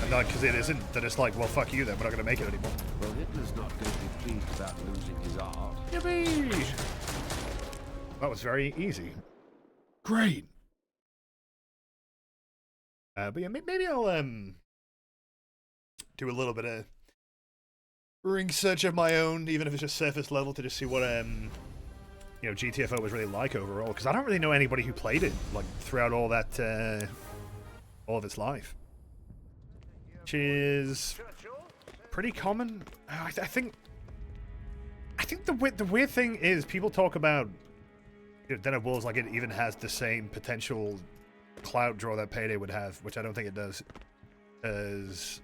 And like, because it isn't, they're just like, well, fuck you then, we're not going to make it anymore. Well, Hitler's not going to be pleased about losing his art. Yippee! That was very easy. Great! But yeah, maybe I'll do a little bit of research of my own, even if it's just surface level, to just see what you know, GTFO was really like overall, because I don't really know anybody who played it like throughout all that all of its life, which is pretty common. I think the weird thing is people talk about, you know, Den of Wolves like it even has the same potential clout draw that Payday would have, which I don't think it does. As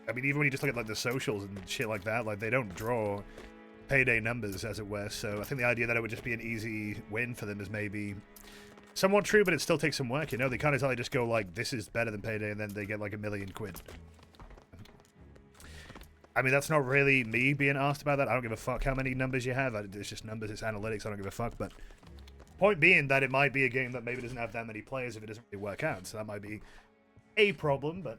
I mean, even when you just look at like the socials and shit like that, like they don't draw Payday numbers, as it were. So I think the idea that it would just be an easy win for them is maybe somewhat true, but it still takes some work. You know, they kind of tell you just go like, "This is better than Payday," and then they get like $1 million. I mean, that's not really me being asked about that. I don't give a fuck how many numbers you have. It's just numbers. It's analytics. I don't give a fuck. But point being that it might be a game that maybe doesn't have that many players if it doesn't really work out. So that might be a problem, but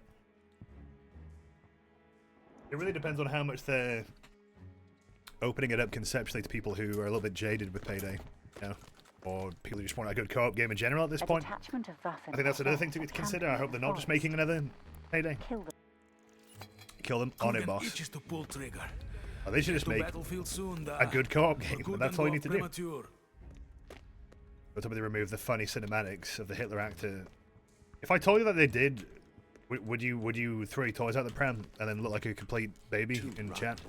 it really depends on how much they're opening it up conceptually to people who are a little bit jaded with Payday, you know, or people who just want a good co-op game in general at this point. I think that's another thing to consider. I hope they're not just making another Payday. Kill them on it, boss. Oh, they should just make a good co-op game, and that's all you need to do. But somebody remove the funny cinematics of the Hitler actor. If I told you that they did, would you throw your toys out the pram and then look like a complete baby in chat?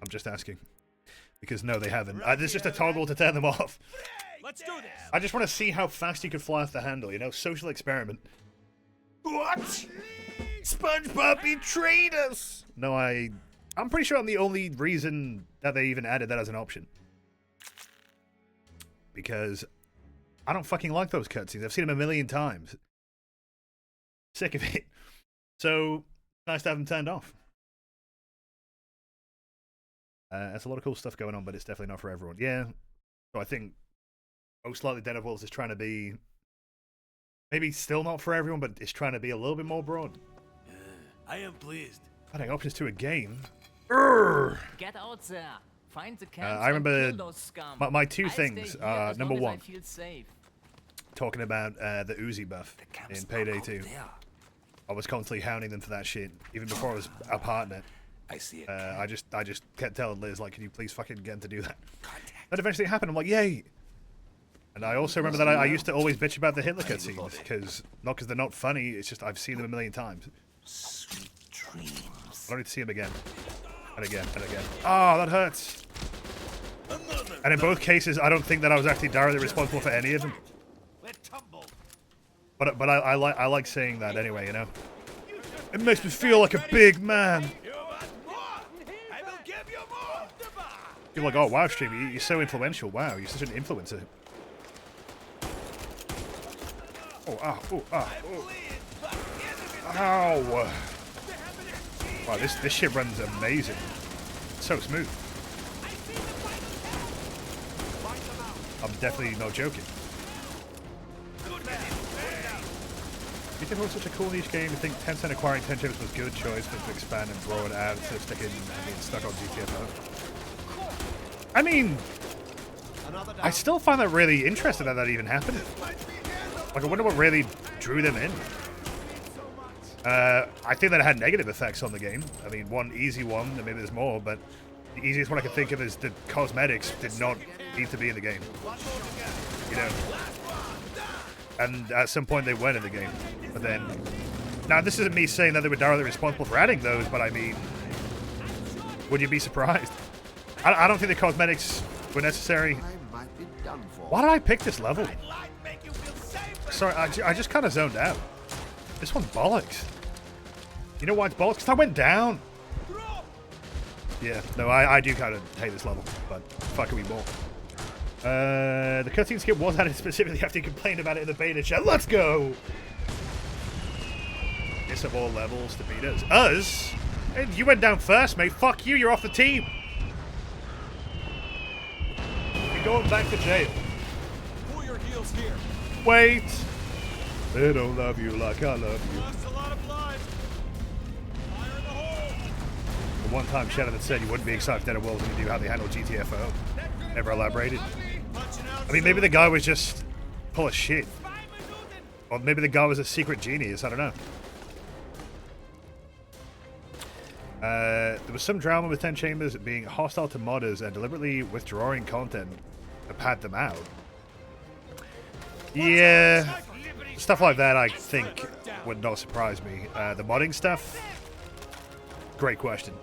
I'm just asking. Because no, they haven't. There's just a toggle to turn them off. Let's do this. I just want to see how fast you could fly off the handle, you know? Social experiment. What? SpongeBob betrayed us! No, I'm pretty sure I'm the only reason that they even added that as an option. Because I don't fucking like those cutscenes. I've seen them 1,000,000 times. Sick of it. So, nice to have them turned off. There's a lot of cool stuff going on, but it's definitely not for everyone. Yeah. So I think most likely Den of Wolves is trying to be, maybe still not for everyone, but it's trying to be a little bit more broad. I am pleased. Adding options to a game. Get out there. Find the I remember my two things. Number one, talking about the Uzi buff in Payday 2. I was constantly hounding them for that shit, even before I was a partner. I see it. I just kept telling Liz, like, can you please fucking get him to do that? That eventually happened. I'm like, yay! And I also remember that I used to always bitch about the Hitler cutscenes, because not because they're not funny, it's just I've seen them 1,000,000 times. Sweet dreams. I don't need to see them again. And again, and again. Oh, that hurts! And in both cases, I don't think that I was actually directly responsible for any of them. But I like saying that anyway, you know? It makes me feel like a big man! You're like, oh wow, stream, you're so influential. Wow, you're such an influencer. Oh, ow, oh, ow, oh. Ow! Wow, this shit runs amazing. It's so smooth. I'm definitely not joking. You think it was such a cool niche game? I think Tencent acquiring 10 chips was a good choice for it to expand and grow it out instead of sticking and being stuck on GTFO. I mean, I still find that really interesting that even happened. Like, I wonder what really drew them in. I think that had negative effects on the game. I mean, one easy one, and maybe there's more, but the easiest one I can think of is the cosmetics did not need to be in the game. You know? And at some point they went in the game. But then... Now, this isn't me saying that they were directly responsible for adding those, but I mean... Would you be surprised? I don't think the cosmetics were necessary. I might be done for. Why did I pick this level? Sorry, I just kind of zoned out. This one's bollocks. You know why it's bollocks? Because I went down. Yeah, no, I do kind of hate this level, but fuck, are we more? The cutscene skip was added specifically after you complained about it in the beta chat. Let's go! This of all levels to beat us. Us? Hey, you went down first, mate. Fuck you, you're off the team. You're going back to jail. Pull your heels here. Wait. They don't love you like I love you. Lost a lot of blood. Fire in the hole. The one time Shannon had said you wouldn't be excited for Dead of Wolves when you knew how they handled GTFO. Never elaborated. I mean, maybe the guy was just full of shit. Or maybe the guy was a secret genius, I don't know. There was some drama with 10 Chambers being hostile to modders and deliberately withdrawing content to pad them out. Yeah, stuff like that I think would not surprise me. The modding stuff, great question.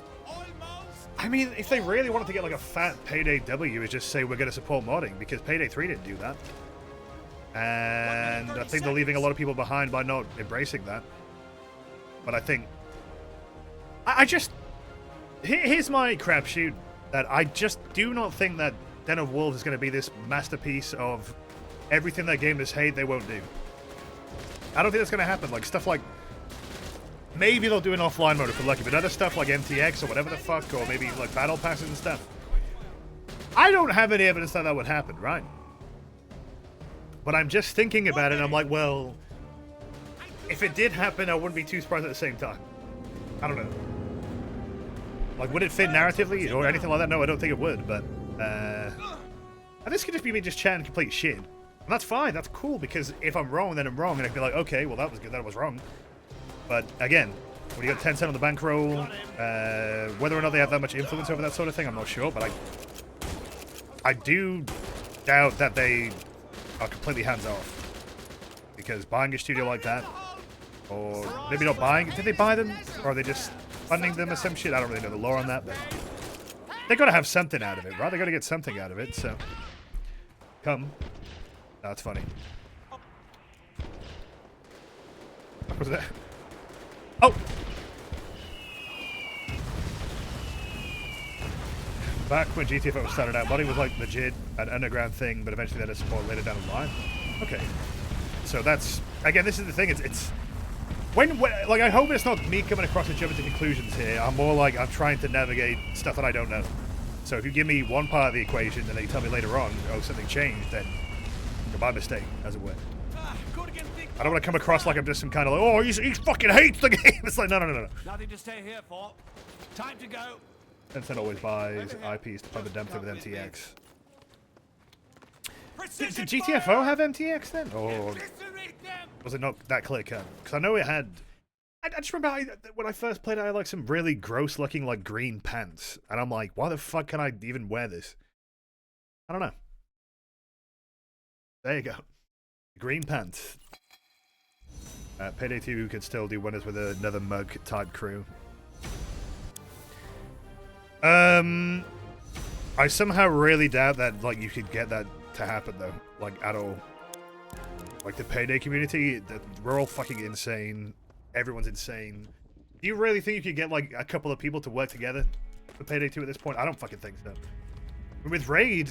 I mean, if they really wanted to get like a fat Payday W, is just say we're going to support modding, because Payday 3 didn't do that. And I think they're leaving a lot of people behind by not embracing that. But I think... I just... Here's my crapshoot, that I just do not think that Den of Wolves is going to be this masterpiece of everything that gamers hate they won't do. I don't think that's going to happen. Like, stuff like... Maybe they'll do an offline mode if we're lucky, but other stuff like MTX or whatever the fuck, or maybe like battle passes and stuff. I don't have any evidence that that would happen, right? But I'm just thinking about it and I'm like, well, if it did happen, I wouldn't be too surprised at the same time. I don't know. Like, would it fit narratively or anything like that? No, I don't think it would, but... And this could just be me just chatting complete shit. And that's fine, that's cool, because if I'm wrong, then I'm wrong, and I can be like, okay, well, that was good, that was wrong. But, again, when you got 10 cents on the bankroll, whether or not they have that much influence over that sort of thing, I'm not sure, but I do doubt that they are completely hands-off. Because buying a studio like that, or maybe not buying, did they buy them? Or are they just funding them or some shit? I don't really know the lore on that, but they got to have something out of it, right? They got to get something out of it, so... Come. That's funny. What was that? Oh! Back when GTFO started out, modding was like legit an underground thing, but eventually they had to support later down the line. Okay. So that's... Again, this is the thing, it's... When, like, I hope it's not me coming across and jumping to conclusions here. I'm more like, I'm trying to navigate stuff that I don't know. So if you give me one part of the equation and then you tell me later on, oh, something changed, then my mistake, as it were. I don't want to come across like I'm just some kind of like, oh, he fucking hates the game. It's like, no. Nothing to stay here for. Time to go. Tencent always buys IPs to fund the dump thing with MTX. Did GTFO have MTX then? Or was it not that clear cut? Because I know it had... I just remember when I first played it, I had like some really gross looking like green pants. And I'm like, why the fuck can I even wear this? I don't know. There you go. Green pants. Payday 2 could still do wonders with another mug type crew. I somehow really doubt that like you could get that to happen though, like at all. Like the Payday community, we're all fucking insane. Everyone's insane. Do you really think you could get like a couple of people to work together for Payday 2 at this point? I don't fucking think so. With Raid,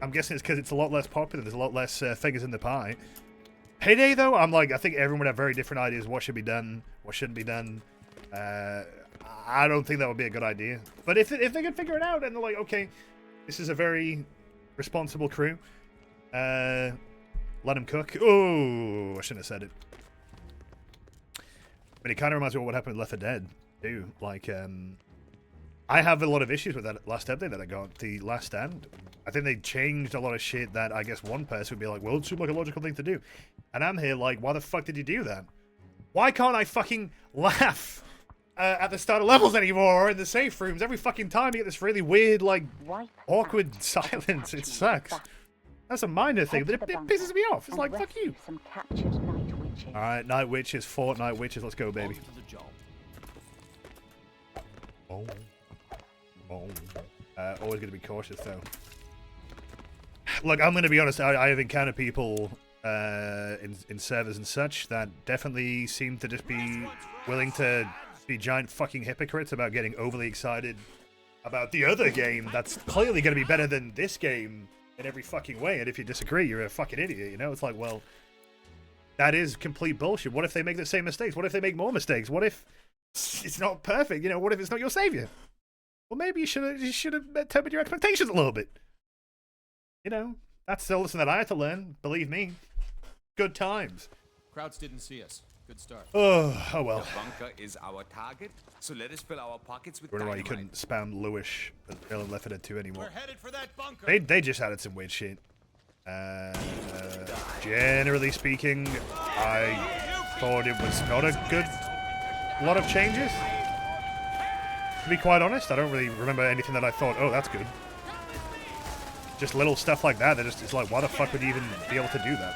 I'm guessing it's because it's a lot less popular. There's a lot less figures in the pie. Payday, though, I think everyone would have very different ideas. What should be done, what shouldn't be done. I don't think that would be a good idea. But if they can figure it out and they're like, okay, this is a very responsible crew. Let them cook. Oh, I shouldn't have said it. But it kind of reminds me of what happened with Left 4 Dead, too. Like, I have a lot of issues with that last update that I got, The Last Stand. I think they changed a lot of shit that I guess one person would be like, well, it seemed like a logical thing to do. And I'm here like, why the fuck did you do that? Why can't I fucking laugh at the start of levels anymore or in the safe rooms? Every fucking time you get this really weird, like, awkward silence. It sucks. That's a minor thing, but it pisses me off. It's like, fuck you. Alright, Night Witches, Fortnite Witches, let's go, baby. Oh. Always going to be cautious, though. Look, I'm going to be honest, I have encountered people in servers and such that definitely seem to just be willing to be giant fucking hypocrites about getting overly excited about the other game that's clearly going to be better than this game in every fucking way. And if you disagree, you're a fucking idiot, you know? It's like, well, that is complete bullshit. What if they make the same mistakes? What if they make more mistakes? What if it's not perfect? You know, what if it's not your savior? Well, maybe you should have tempered your expectations a little bit. You know, that's the lesson that I had to learn. Believe me, good times. Krauts didn't see us. Good start. Oh well. The bunker is our target, so let us fill our pockets with I don't know why you dynamite. couldn't spam Lewish in Left 4 Dead 2 anymore. We're headed for that bunker. They just added some weird shit. Generally speaking, I thought it was not a lot of changes. To be quite honest, I don't really remember anything that I thought, oh, that's good. Just little stuff like that. It's like, why the fuck would you even be able to do that?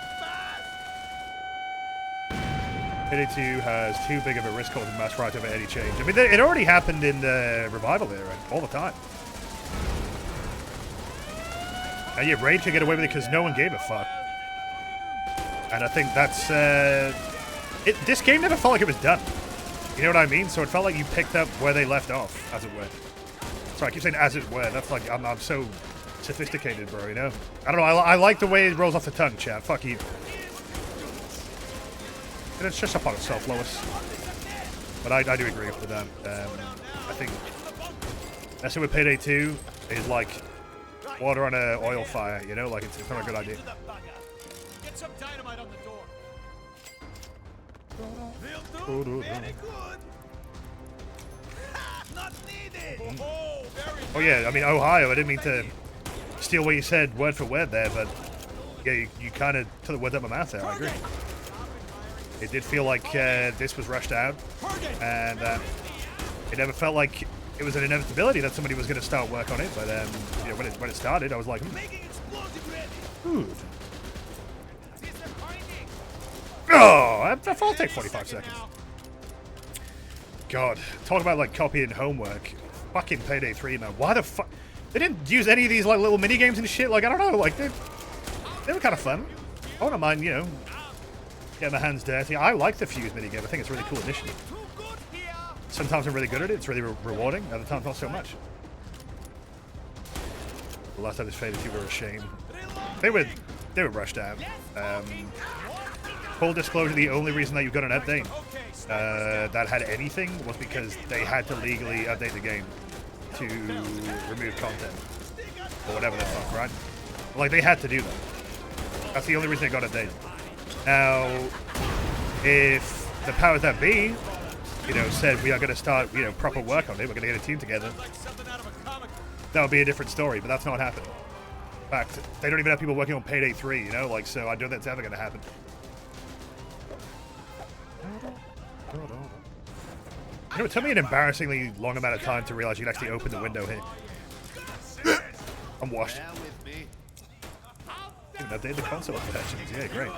Payday 2 has too big of a risk causing mass right over any change. I mean, it already happened in the Revival era, all the time. And yeah, Raid could get away with it because no one gave a fuck. And I think that's... this game never felt like it was done. You know what I mean? So it felt like you picked up where they left off, as it were. Sorry, I keep saying as it were. That's like, I'm so sophisticated, bro, you know? I don't know, I like the way it rolls off the tongue, chat. Fuck you. And it's just upon itself, Lois. But I do agree with that. I think messing with Payday 2 is like water on an oil fire, you know? Like, it's not a good idea. Get some dynamite on the door. Will do. Very good. Not needed. Oh, very Oh, yeah, I mean, Ohio, I didn't mean to steal what you said word for word there, but yeah, you kind of took the words out of my mouth there, I agree. It did feel like this was rushed out, and it never felt like it was an inevitability that somebody was going to start work on it, but you know, when it started, I was like, Making explosive ready. oh, that'll take 45 seconds. God, talk about like copying homework. Fucking Payday 3, man. Why the fuck? They didn't use any of these like little mini games and shit. Like, I don't know, like they were kind of fun. I wouldn't mind, you know, getting my hands dirty. I like the Fuse minigame. I think it's a really cool initiative. Sometimes I'm really good at it. It's really rewarding. Other times not so much. The last time this Payday 2 were a shame. They were rushed out. Full disclosure, the only reason that you got an update that had anything was because they had to legally update the game to remove content. Or whatever the fuck, right? Like, they had to do that. That's the only reason it got updated. Now, if the powers that be, you know, said we are going to start, you know, proper work on it, we're going to get a team together, that would be a different story, but that's not happening. In fact, they don't even have people working on Payday 3, you know, like, so I don't think that's ever going to happen. You know, it took me an embarrassingly long amount of time to realize you could actually open the window here. I'm washed. Even updated the console versions. Yeah, great.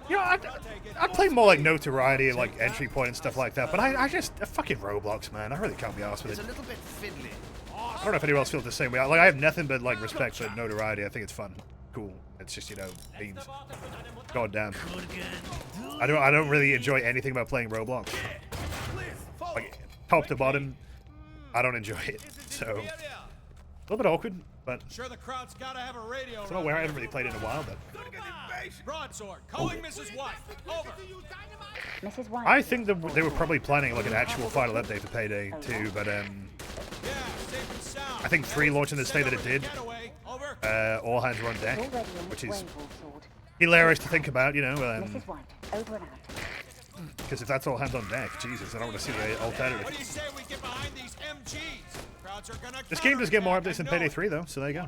You know, I play more like notoriety and like entry point and stuff like that, but I fucking Roblox, man. I really can't be arsed with it. It's a little bit fiddly. I don't know if anyone else feels the same way. Like, I have nothing but like respect for notoriety. I think it's fun, cool. It's just, you know, memes. God damn. I don't really enjoy anything about playing Roblox. Like, top to bottom, I don't enjoy it. So, a little bit awkward, but Sure, the crowd's gotta have a radio. it's not where I haven't really played in a while. But Broadsword, calling Mrs. White. Over. Mrs. White. I think that they were probably planning like an actual final update for Payday 2, but Yeah, safe and sound. I think 3 launched in the state that it did. Getaway. Over. All hands were on deck, Already on which its is way, Warlord. hilarious to think about, you know, Mrs. White, over and out. because if that's all hands on deck, Jesus, I don't want to see the What do you alternative. say we get behind these MGs? Crowds are gonna This game does get more counterattack, updates than I know Payday it. 3, though, so there you go.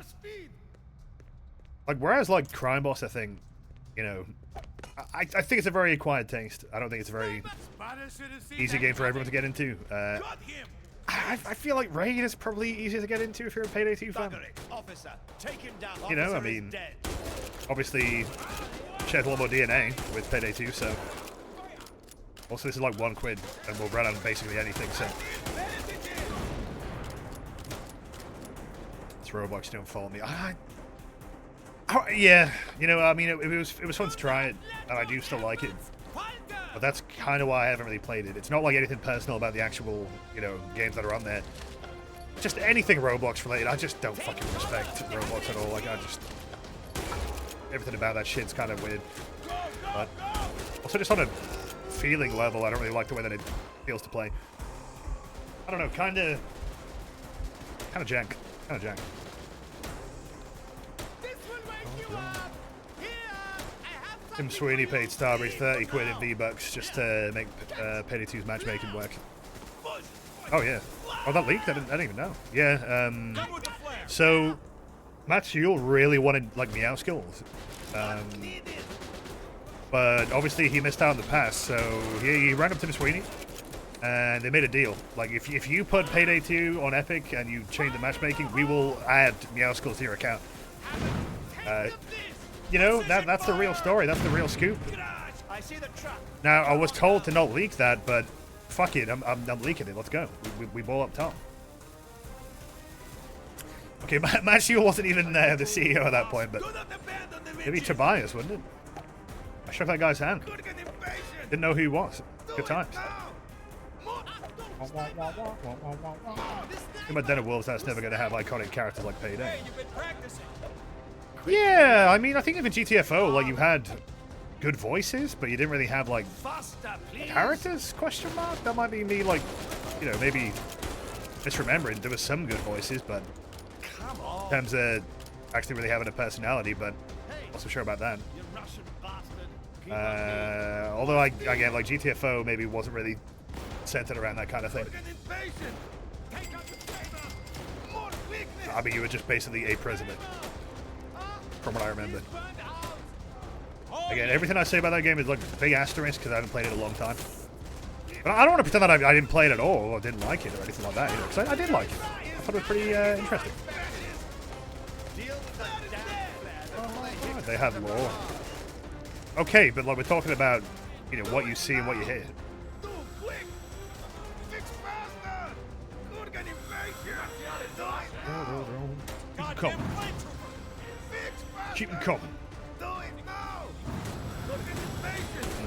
Like, whereas, like, Crime Boss, I think, you know, I think it's a very acquired taste. I don't think it's a very easy game for everyone to get into. I feel like Raid is probably easier to get into if you're a Payday 2 fan. Officer, take him down. You know, I Officer is mean, dead. obviously shares a lot more DNA with Payday 2, so. Also, this is like £1, and we'll run on basically anything, so. This Roblox don't follow me. Yeah, you know, I mean, it was fun to try it, and I do still like it. But that's kind of why I haven't really played it. It's not like anything personal about the actual, you know, games that are on there. Just anything Roblox related, I just don't fucking respect Roblox at all. Like, everything about that shit's kind of weird. But also just on a feeling level, I don't really like the way that it feels to play. I don't know, kind of jank. Tim Sweeney paid Starbridge 30 quid in V-Bucks just to make Payday 2's matchmaking work. Oh yeah. Oh, that leaked? I didn't even know. Yeah, so Matt Sewell really wanted, like, Meow skills. But obviously he missed out on the pass, so he rang up Tim Sweeney, and they made a deal. Like, if you put Payday 2 on Epic and you change the matchmaking, we will add Meow skills to your account. You know, that's the real story. That's the real scoop. Now, I was told to not leak that, but fuck it. I'm leaking it. Let's go. We ball up top. Okay, Matt Sewell wasn't even the CEO at that point, but maybe Tobias, wouldn't it? I shook that guy's hand. Didn't know who he was. Good times. In my Den of Wolves, that's never going to have iconic characters like Payday. Yeah, I mean, I think even GTFO, like, you had good voices, but you didn't really have, like, characters, question mark? That might be me, like, you know, maybe misremembering. There was some good voices, but in terms of actually really having a personality, but not so sure about that. Although, again, like, GTFO maybe wasn't really centered around that kind of thing. I mean, you were just basically a president. From what I remember. Again, everything I say about that game is like a big asterisk because I haven't played it in a long time. But I don't want to pretend that I didn't play it at all or didn't like it or anything like that, you know, because I did like it. I thought it was pretty interesting. Oh, they have lore. Okay, but like we're talking about, you know, what you see and what you hear. Come. Keep them coming.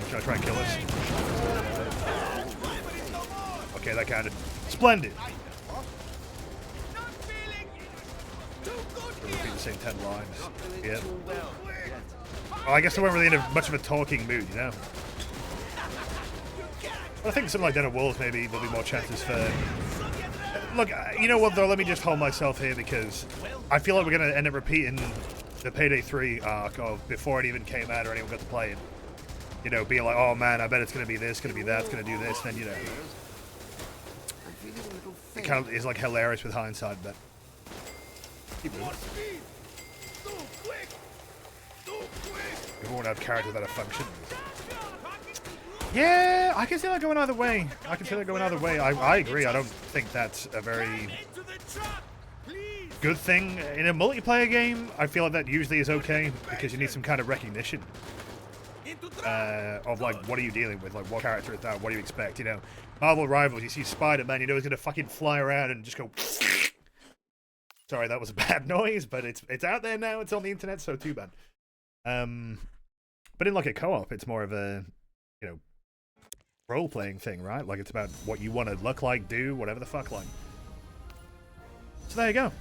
Should I try and kill us? Okay, that counted. Splendid. Repeat the same 10 lines. Yeah. Well, I guess I wasn't really in much of a talking mood, you know. But I think something like Den of Wolves maybe there'll be more chances for. Look, you know what though? Let me just hold myself here because I feel like we're gonna end up repeating the Payday 3 arc of before it even came out or anyone got to play it. You know, being like, oh man, I bet it's gonna be this, gonna be that, it's gonna do this, and then, you know, it kind of is like hilarious with hindsight, but keep moving. We won't have characters that are functioning. Yeah, I can see that going either way. I agree. I don't think that's a very good thing in a multiplayer game. I feel like that usually is okay because you need some kind of recognition of like what are you dealing with, like what character is that, what do you expect, you know. Marvel Rivals, you see Spider-Man, you know he's gonna fucking fly around and just go. Sorry, that was a bad noise, but it's out there now. It's on the internet, so too bad. But in like a co-op, it's more of a, you know, role-playing thing, right? Like it's about what you want to look like, do, whatever the fuck, like. So there you go.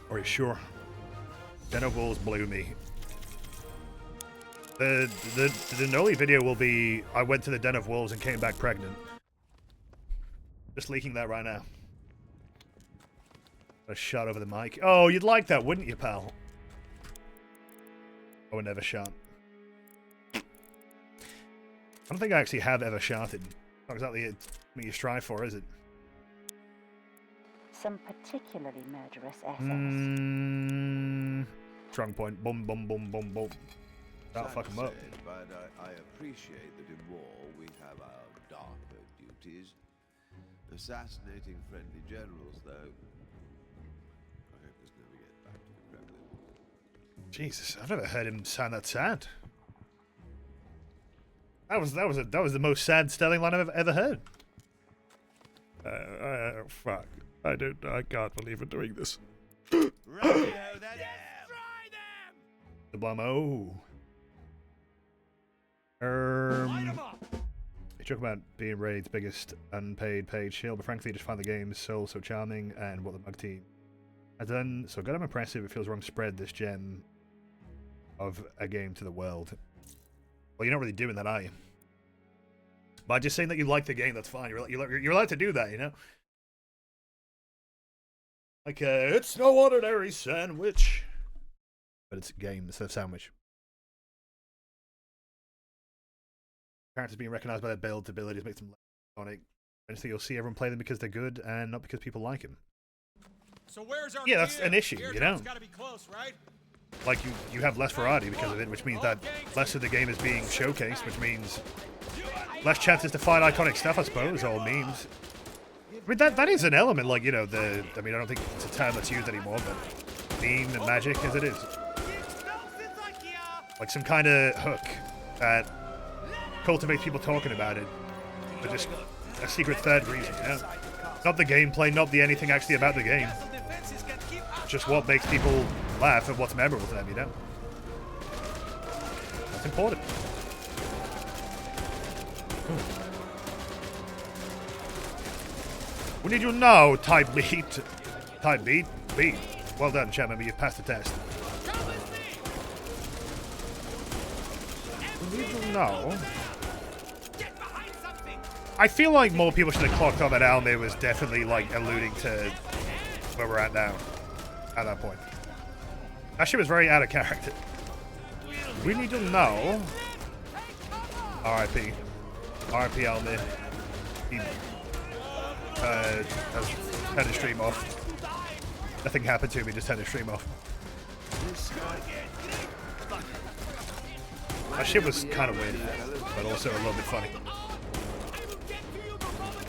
Are you sure? Den of Wolves blew me. The Denoli video will be I went to the Den of Wolves and came back pregnant. Just leaking that right now. A shot over the mic. Oh, you'd like that, wouldn't you, pal? I would never shot. I don't think I actually have ever shotted. Not exactly what you strive for, is it? Some particularly murderous essays. Strong point. Boom, boom, boom, boom, boom. That'll fuck him up. But I appreciate that in war we have our darker duties. Assassinating friendly generals, though. I hope this never gets back to the Kremlin. Jesus, I've never heard him sound that sad. That was the most sad Sterling line I've ever heard. Fuck. I can't believe we're doing this. The Blamo. You talk about being Raid's biggest unpaid paid shield, but frankly, I just find the game's so charming and what the Mug team has done so good. I'm impressive. It feels wrong to spread this gem of a game to the world. Well, you're not really doing that, are you? By just saying that you like the game, that's fine. You're allowed to do that, you know? Like, it's no ordinary sandwich. But it's a game instead of sandwich. Characters being recognized by their build abilities makes them iconic. Eventually you'll see everyone play them because they're good and not because people like them. So where's our yeah, that's an issue, you know? Gotta be close, right? Like, you have less variety because of it, which means that less of the game is being showcased, which means less chances to find iconic stuff, I suppose, or memes. I mean, that is an element, like, you know, I mean, I don't think it's a term that's used anymore, but meme and magic as it is. Like some kind of hook that cultivates people talking about it, but just a secret third reason, you know? Not the gameplay, not the anything actually about the game. Just what makes people laugh and what's memorable to them, you know? That's important. We need you now, type beat. Type beat? Beat. Well done, chat member, you passed the test. We need you now. I feel like more people should have clocked on that Almir was definitely, like, alluding to where we're at now. At that point. That shit was very out of character. We need to know. R.I.P. R.I.P. Almir. He has turned his stream off. Nothing happened to me, just turned his stream off. That shit was kind of weird, but also a little bit funny.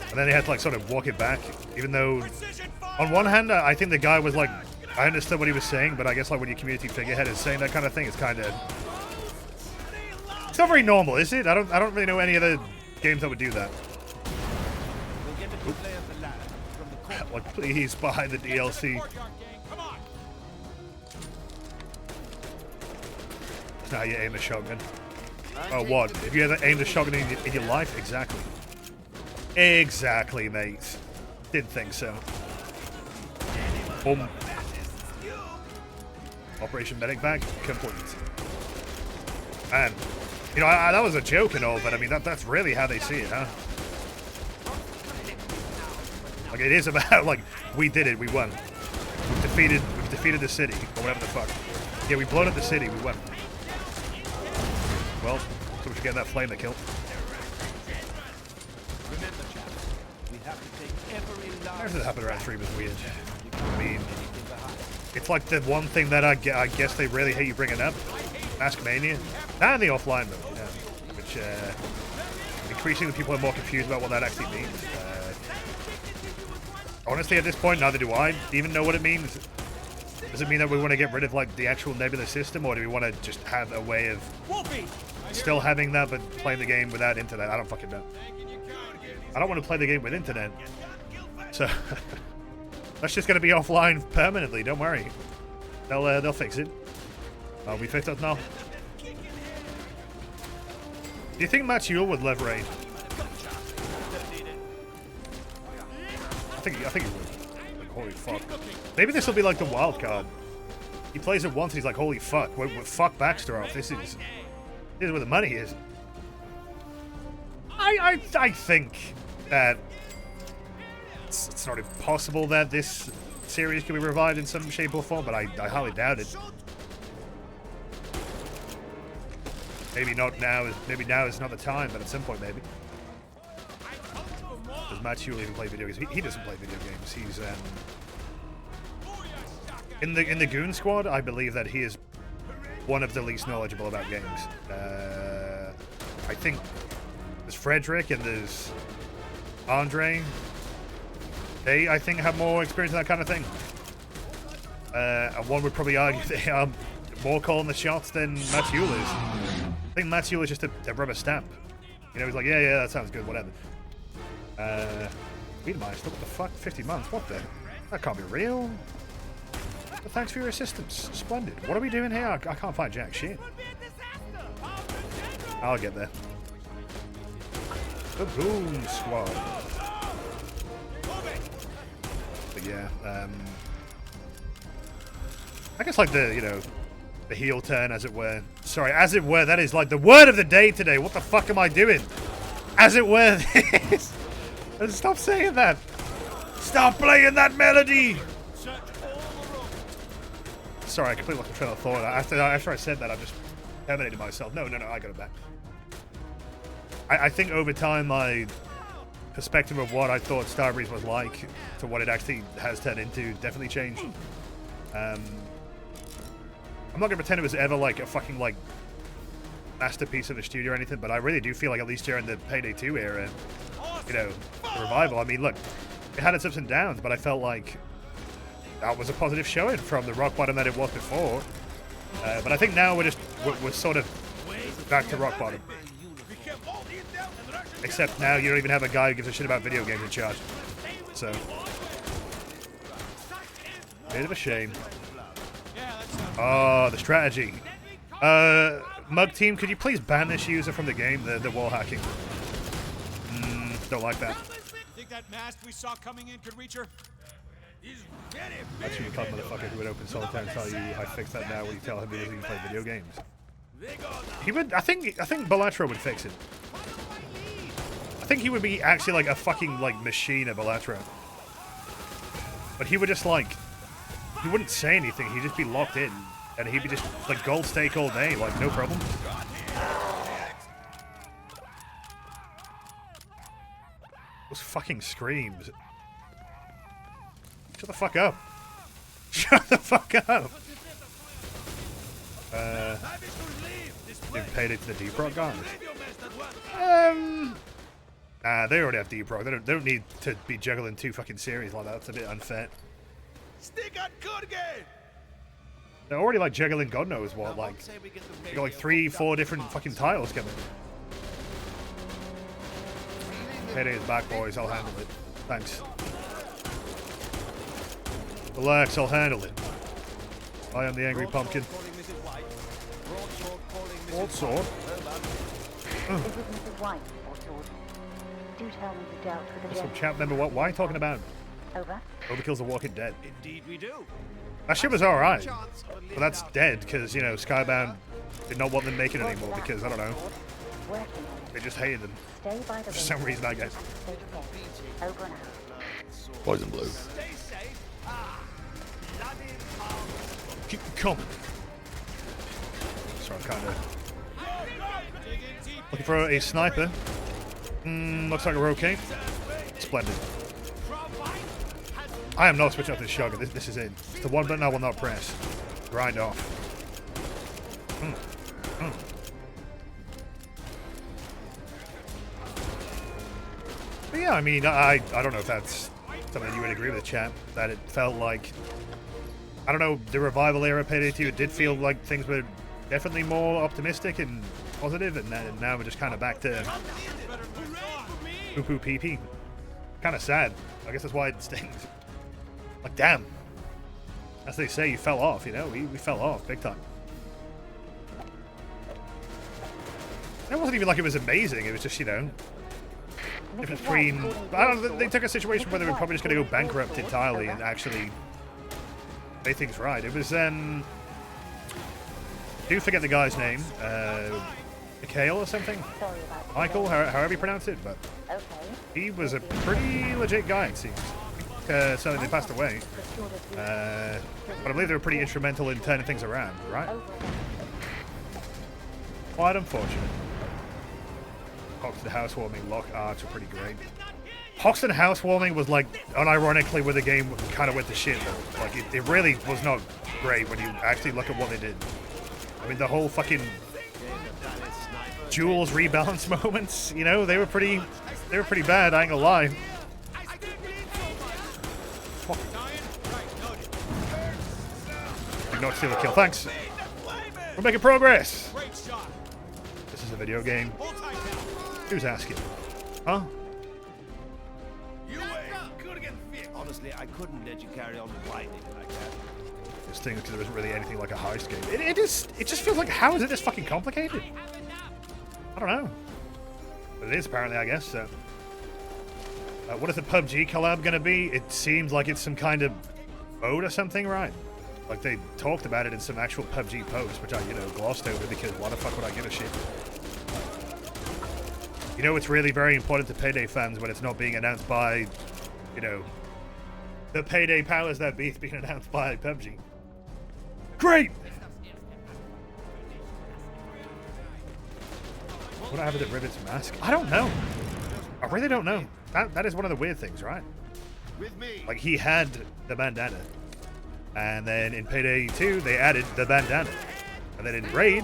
And then they had to, like, sort of walk it back, even though, on one hand, I think the guy was, like, I understood what he was saying, but I guess, like, when your community figurehead is saying that kind of thing, it's kind of... It's not very normal, is it? I don't really know any other games that would do that. Like, please buy the DLC. Now you aim a shotgun. Oh, what? Have you ever aimed a shotgun in your life? Exactly. Exactly, mate. Didn't think so. Boom. Operation Medic Bag complete. And, you know, that was a joke and all, but I mean, that's really how they see it, huh? Like, it is about, like, we did it, we won. We've defeated the city, or whatever the fuck. Yeah, we blown up the city, we won. Well, so we should get that flame that killed. Everything that happened around 3 was weird. I mean, it's like the one thing that I guess they really hate you bringing up. Mask Mania. And the offline mode, yeah. Which, increasingly people are more confused about what that actually means. Honestly, at this point, neither do I even know what it means. Does it mean that we want to get rid of, like, the actual Nebula system, or do we want to just have a way of still having that, but playing the game without internet? I don't fucking know. I don't want to play the game with internet. So, that's just going to be offline permanently, don't worry. They'll fix it. We fixed it now. Do you think Matt Yule would love Raid? I think he would. Like, holy fuck. Maybe this will be like the wild card. He plays it once and he's like, holy fuck, fuck Baxter off. This is where the money is. I think that it's not impossible that this series can be revived in some shape or form, but I highly doubt it. Maybe not now. Maybe now is not the time, but at some point maybe. Does Matt Hewlett even play video games? He doesn't play video games. He's in the Goon Squad. I believe that he is one of the least knowledgeable about games. I think there's Frederick and there's Andre. They, I think, have more experience in that kind of thing. And one would probably argue they are more calling the shots than Matthew is. I think Matthew is just a rubber stamp. You know, he's like, yeah, that sounds good, whatever. Wiedemeister, what the fuck? 50 months? What the? That can't be real. Well, thanks for your assistance. Splendid. What are we doing here? I can't find jack shit. I'll get there. The Boom Squad. But yeah, I guess like the heel turn, as it were. Sorry, as it were, that is like the word of the day today. What the fuck am I doing? As it were, this. Stop saying that. Stop playing that melody. Sorry, I completely lost my train of thought. After I said that, I just terminated myself. No, I got it back. I think over time, my perspective of what I thought Starbreeze was like to what it actually has turned into definitely changed. I'm not gonna pretend it was ever like a fucking like masterpiece of a studio or anything, but I really do feel like at least during the Payday 2 era, you know, the revival. I mean, look, it had its ups and downs, but I felt like that was a positive showing from the rock bottom that it was before. But I think now we're sort of back to rock bottom. Except now you don't even have a guy who gives a shit about video games in charge. So, bit of a shame. Oh, the strategy. Mug Team, could you please ban this user from the game, the wall hacking? Don't like that. Think that mast we saw coming in could reach her? Actually, the motherfucker who would open solitaire and tell you I fixed that now when you tell him he doesn't even play video games. He would. I think Balatro would fix it. I think he would be actually like a fucking like machine of Balatro. But he would just like, he wouldn't say anything. He'd just be locked in, and he'd be just like gold stake all day, like no problem. Those fucking screams. Shut the fuck up. Shut the fuck up. They've paid it to the Deep Rock guys. Nah, they already have Deep Rock. They don't need to be juggling two fucking series like that. That's a bit unfair. They're already like juggling God knows what. Like, you got like 3-4 different fucking titles coming. Payday is back, boys. I'll handle it. Thanks. Relax, I'll handle it. I am the angry pumpkin. Broadsword? This is Mrs. White, Broadsword. Do tell me you dealt with the Some chap member, what? Why are you talking about? Over. Overkill's The Walking Dead. Indeed we do. That shit was alright. But that's dead because, you know, Skybound did not want them making it anymore because, I don't know, they just hated them. Stay by the For some reason, I guess. Stay safe. Over and out. Poison blue. Keep coming. So I'm kind of looking for a sniper. Looks like we're okay. Splendid. I am not switching off this shotgun. This is it. It's the one button I will not press. Grind off. But yeah, I mean, I don't know if that's something you would agree with, chat. That it felt like, I don't know, the revival era Payday 2, it did feel like things were definitely more optimistic and positive, and now we're just kind of back to poo-poo pee-pee. Kind of sad. I guess that's why it stings. Like, damn. As they say, you fell off, you know? We fell off big time. It wasn't even like it was amazing. It was just, you know, difference between... I don't know, they took a situation where they were probably just going to go bankrupt entirely and actually make things right. It was, do forget the guy's name. Mikhail or something? Michael, however you pronounce it, but he was a pretty legit guy, it seems. So they passed away. But I believe they were pretty instrumental in turning things around, right? Quite unfortunate. Hoxton housewarming lock arts are pretty great. Hoxton housewarming was like, unironically, where the game kind of went to shit. Like, it really was not great when you actually look at what they did. I mean, the whole fucking Jules rebalance moments, you know, they were pretty bad, I ain't gonna lie. Did not steal the kill, thanks. We're making progress. This is a video game. Who's asking? Huh? Honestly, I couldn't let you carry on whining like that. This thing, because there isn't really anything like a heist game. It just feels like, how is it this fucking complicated? I don't know. But it is apparently, I guess, so. What is the PUBG collab gonna be? It seems like it's some kind of mode or something, right? Like they talked about it in some actual PUBG post, which I, you know, glossed over because why the fuck would I give a shit? You know, it's really very important to Payday fans when it's not being announced by, you know, the Payday powers that be. It's being announced by PUBG. Great! What happened to Rivet's mask? I don't know. I really don't know. That is one of the weird things, right? Like, he had the bandana. And then in Payday 2, they added the bandana. And then in Raid,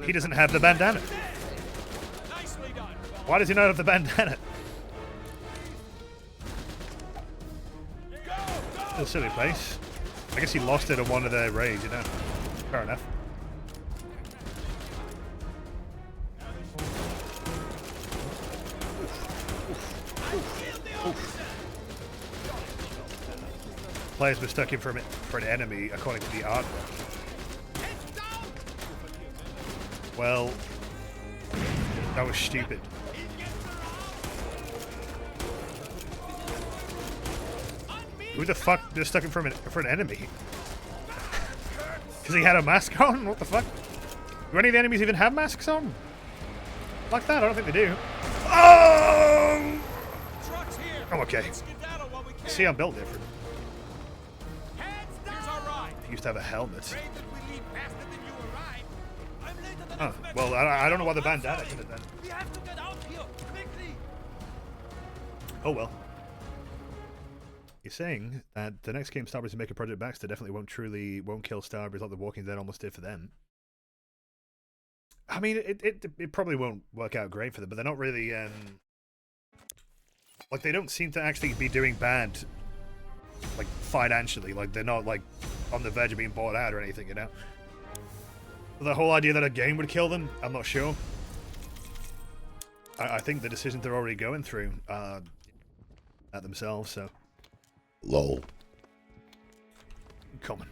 he doesn't have the bandana. Why does he not have the bandana? It's a silly place. I guess he lost it on one of the raids, you know. Fair enough. Players mistook him for an enemy, according to the artwork. Well, that was stupid. Who the fuck mistook him for an enemy? Because he had a mask on? What the fuck? Do any of the enemies even have masks on? Like that? I don't think they do. Oh! I'm okay. See, I'm built different. He used to have a helmet. Huh. Well, I don't know why the bandana did it then. Oh well. You're saying that the next game Starbreeze make a Project Baxter definitely won't kill Starbreeze like The Walking Dead almost did for them. I mean, it probably won't work out great for them, but they're not really like they don't seem to actually be doing bad, like financially. Like they're not like on the verge of being bought out or anything, you know. The whole idea that a game would kill them, I'm not sure. I think the decisions they're already going through at themselves, so. Lol. Common.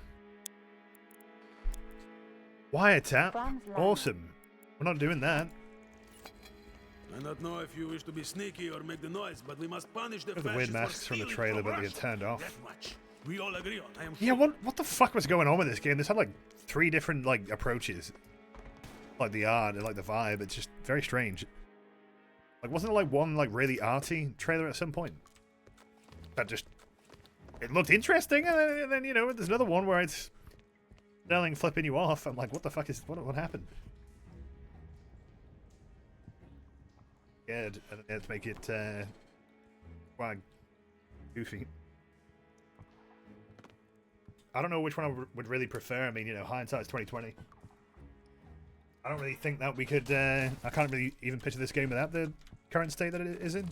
Wiretap? Awesome. We're not doing that. I don't know if you wish to be sneaky or make the noise, but we must punish the weird masks from the trailer, but they get turned off. That much we all agree on. Yeah, what the fuck was going on with this game? This had like 3 different like approaches. Like the art and like the vibe. It's just very strange. Like wasn't there like one like really arty trailer at some point? That just it looked interesting, and then you know there's another one where it's selling flipping you off. I'm like, what the fuck is what happened? Yeah, let's make it quite goofy. I don't know which one I would really prefer. I mean, you know, hindsight's 2020. I don't really think that we could. I can't really even picture this game without the current state that it is in,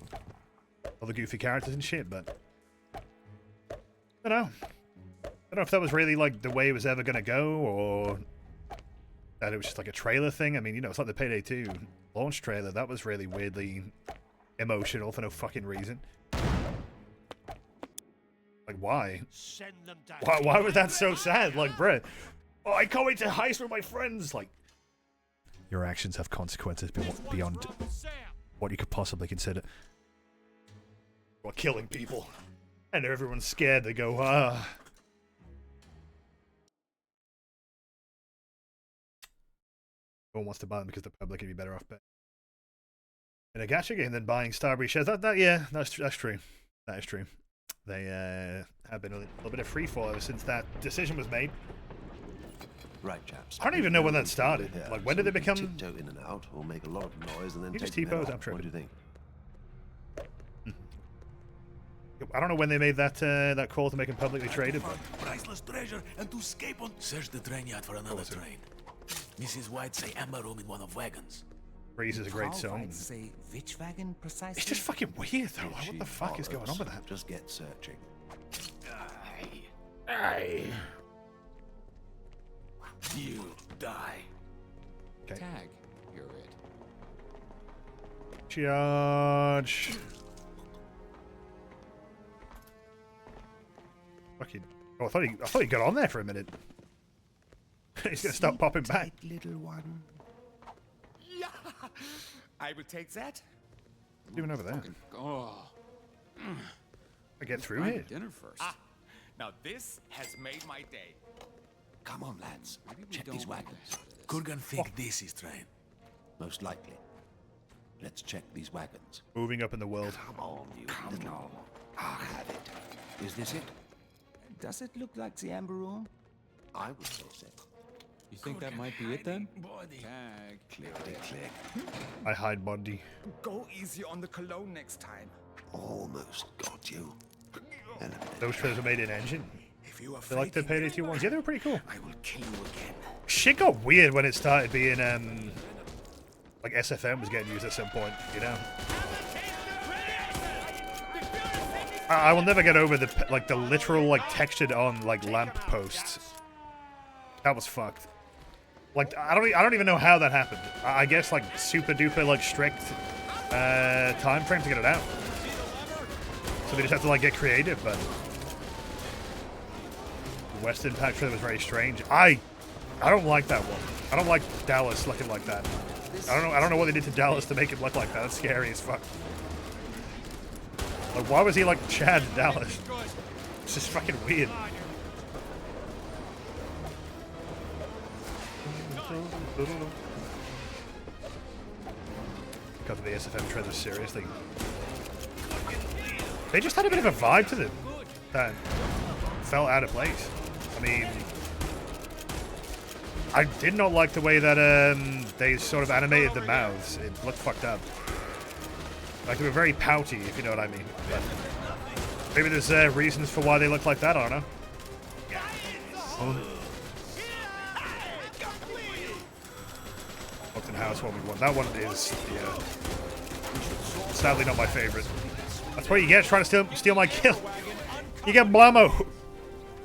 all the goofy characters and shit. But I don't know. I don't know if that was really like the way it was ever gonna go, or that it was just like a trailer thing. I mean, you know, it's like the Payday 2 launch trailer. That was really weirdly emotional for no fucking reason. Like, why? Why was that so sad? Like, bruh, oh, I can't wait to heist with my friends. Like, your actions have consequences beyond what you could possibly consider. While killing people. And everyone's scared. They go, ah. No one wants to buy them because the public can be better off. But in a gacha game than buying Starbreeze shares. Yeah, that's true. That is true. They have been a little bit of free fall ever since that decision was made. Right, chaps. I don't even know when that started. Like, when did they become? Tiptoe in and out, or make a lot of noise, and then You just take them T-pose? out. I'm tripping. What do you think? I don't know when they made that call to make him publicly traded. But priceless treasure and to escape on. Search the train yard for another train. Mrs. White say amber room in one of wagons. Breeze is a great song. Say which wagon precisely? It's just fucking weird though. If What she the fuck is going on with follows, that? Just get searching. Aye. You die. Okay. Tag. You're it. Charge. Fucking. Oh, I thought he got on there for a minute. He's gonna start popping back. Little one. Yeah, I will take that. What's doing over there? Oh. I get through Find here. dinner first. Ah, now this has made my day. Come on, lads. Maybe we Check don't these want wagons. to have this. Kurgan think this is train. Most likely. Let's check these wagons. Moving up in the world. Come on, you little. No. I'll have it. Is this it? Does it look like the amber room? I would say so. You think that might be it then? Body. Tag. Clickety-click. I hide Bundy. Go easy on the cologne next time. Almost got you. Elevator. Those trailers were made in engine. If you are They like the Payday 2 ones. Yeah, they were pretty cool. I will kill you again. Shit got weird when it started being like SFM was getting used at some point, you know. I will never get over the literal like textured on like lamp posts. That was fucked. Like I don't even know how that happened. I guess like super duper like strict time frame to get it out. So they just have to like get creative, but the West Impact trailer was very strange. I don't like that one. I don't like Dallas looking like that. I don't know what they did to Dallas to make him look like that. That's scary as fuck. Like why was he like Chad in Dallas? It's just fucking weird. Got the SFM trailer seriously. They just had a bit of a vibe to them that felt out of place. I mean, I did not like the way that they sort of animated the mouths. It looked fucked up. Like they were very pouty, if you know what I mean. But maybe there's reasons for why they look like that. I don't know. Locked in House 1v1. That one is, yeah, sadly not my favorite. That's what you get trying to steal my kill. You get blammo.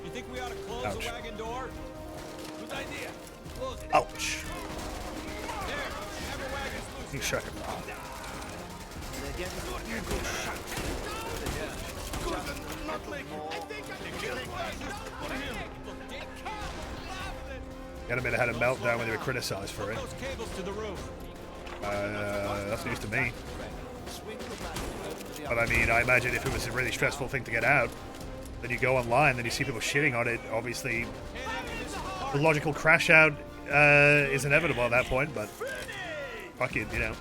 You think we ought to close Ouch. the wagon door? Good idea. Close it. Ouch. There. Every wagon's loose. You shut him. Animator had a meltdown when they were criticized for it. Those cables to the roof. That's news to me. But I mean, I imagine if it was a really stressful thing to get out, then you go online, then you see people shitting on it. Obviously, the logical crash out is inevitable at that point, but fuck it, you know.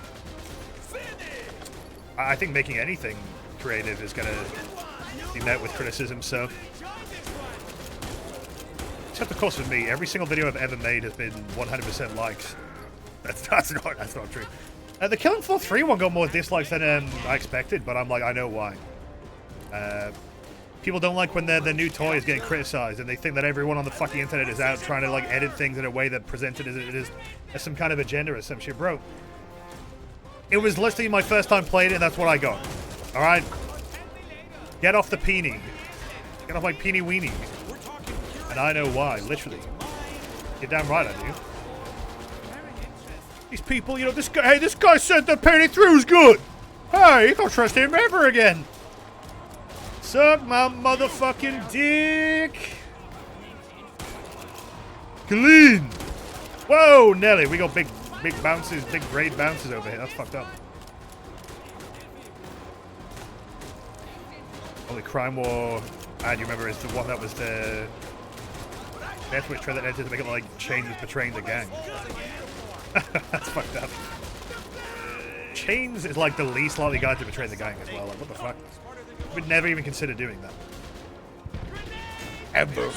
I think making anything creative is going to be met with criticism, so. Except, of course, with me, every single video I've ever made has been 100% likes. That's not true. The Killing Floor 3 one got more dislikes than I expected, but I'm like, I know why. People don't like when their new toy is getting criticized, and they think that everyone on the fucking internet is out trying to like edit things in a way that presents it as some kind of agenda or some shit, bro. It was literally my first time playing it, and that's what I got. All right, get off the peenie. Get off my peenie weenie. And I know why, literally. You're damn right I do. These people, you know, this guy. Hey, this guy said that Payday 3 was good. Hey, you can't trust him ever again. Suck my motherfucking dick. Clean. Whoa, Nelly, we got big bounces, big grade bounces over here. That's fucked up. Only Crime War ad you remember is the one that was the Death Wish trailer edited to make it like Chains was betraying the gang. That's fucked up. Chains is like the least likely guy to betray the gang as well. Like, what the fuck? We'd never even consider doing that. Ever.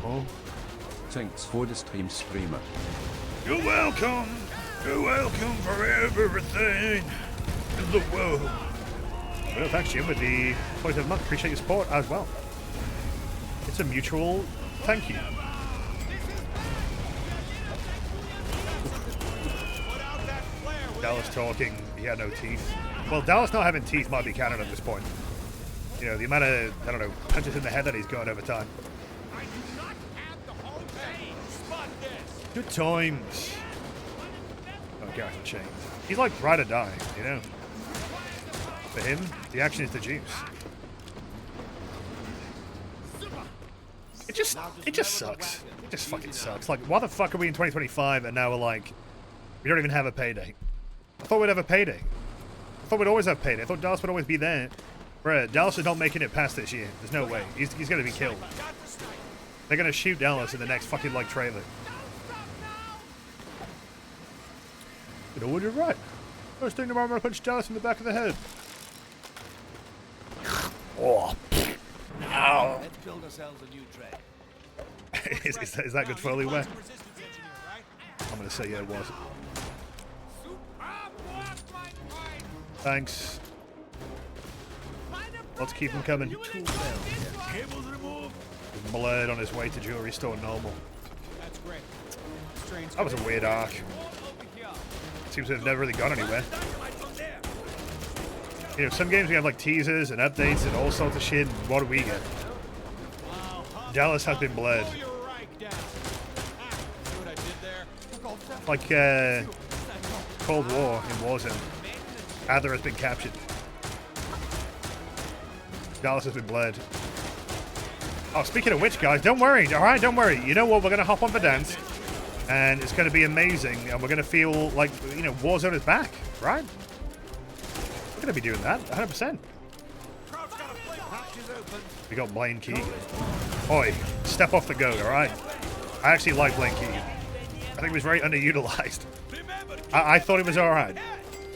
Oh. Thanks for the stream, streamer. You're welcome. You're welcome for everything in the world. Well, thanks, Jim, with the point of the month. Appreciate your support as well. It's a mutual thank you. Dallas talking, he had no teeth. Well, Dallas not having teeth might be canon at this point. You know, the amount of, I don't know, punches in the head that he's got over time. Good times. Oh, Gareth and Chains. He's like ride or die, you know. For him, the action is the juice. It just sucks. It just fucking sucks. Like, why the fuck are we in 2025 and now we're like, we don't even have a Payday? I thought we'd have a Payday. I thought we'd always have Payday. I thought Dallas would always be there. Bruh, Dallas is not making it past this year. There's no way. He's gonna be killed. They're gonna shoot Dallas in the next fucking, like, trailer. You know what, you're right. First thing tomorrow, I'm gonna punch Dallas in the back of the head. Oh. Ow. Let's build ourselves a new train. is that good Foley wear? I'm gonna say yeah, it was. Thanks. Let's keep him coming. Cables removed. Blurred on his way to jewelry store normal. That's great. That was a weird arc. Seems to have never really gone anywhere. You know, some games we have like teasers and updates and all sorts of shit. And what do we get? Dallas has been blurred. Like Cold War in Warzone. Adler has been captured. Dallas has been blurred. Oh, speaking of which, guys, don't worry. All right, don't worry. You know what? We're gonna hop on the dance, and it's gonna be amazing, and we're gonna feel like, you know, Warzone is back, right? We're gonna be doing that, 100%. We got Blaine Keegan. Oi, step off the goat, all right? I actually like Blaine Keegan. I think he was very underutilized. I thought he was all right.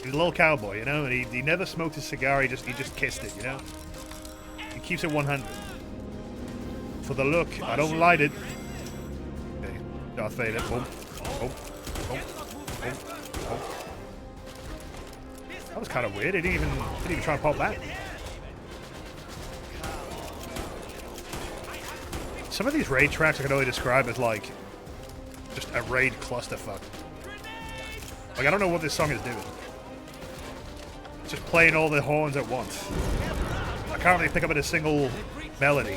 He's a little cowboy, you know, and he never smoked a cigar. He just kissed it, you know. He keeps it 100. For the look, I don't light it. Okay, Darth Vader. Boom, boom, boom, boom, boom. That was kind of weird. He didn't even try to pop back. Some of these raid tracks I can only describe as like just a raid clusterfuck. Like, I don't know what this song is doing. It's just playing all the horns at once. I can't really pick up at a single melody.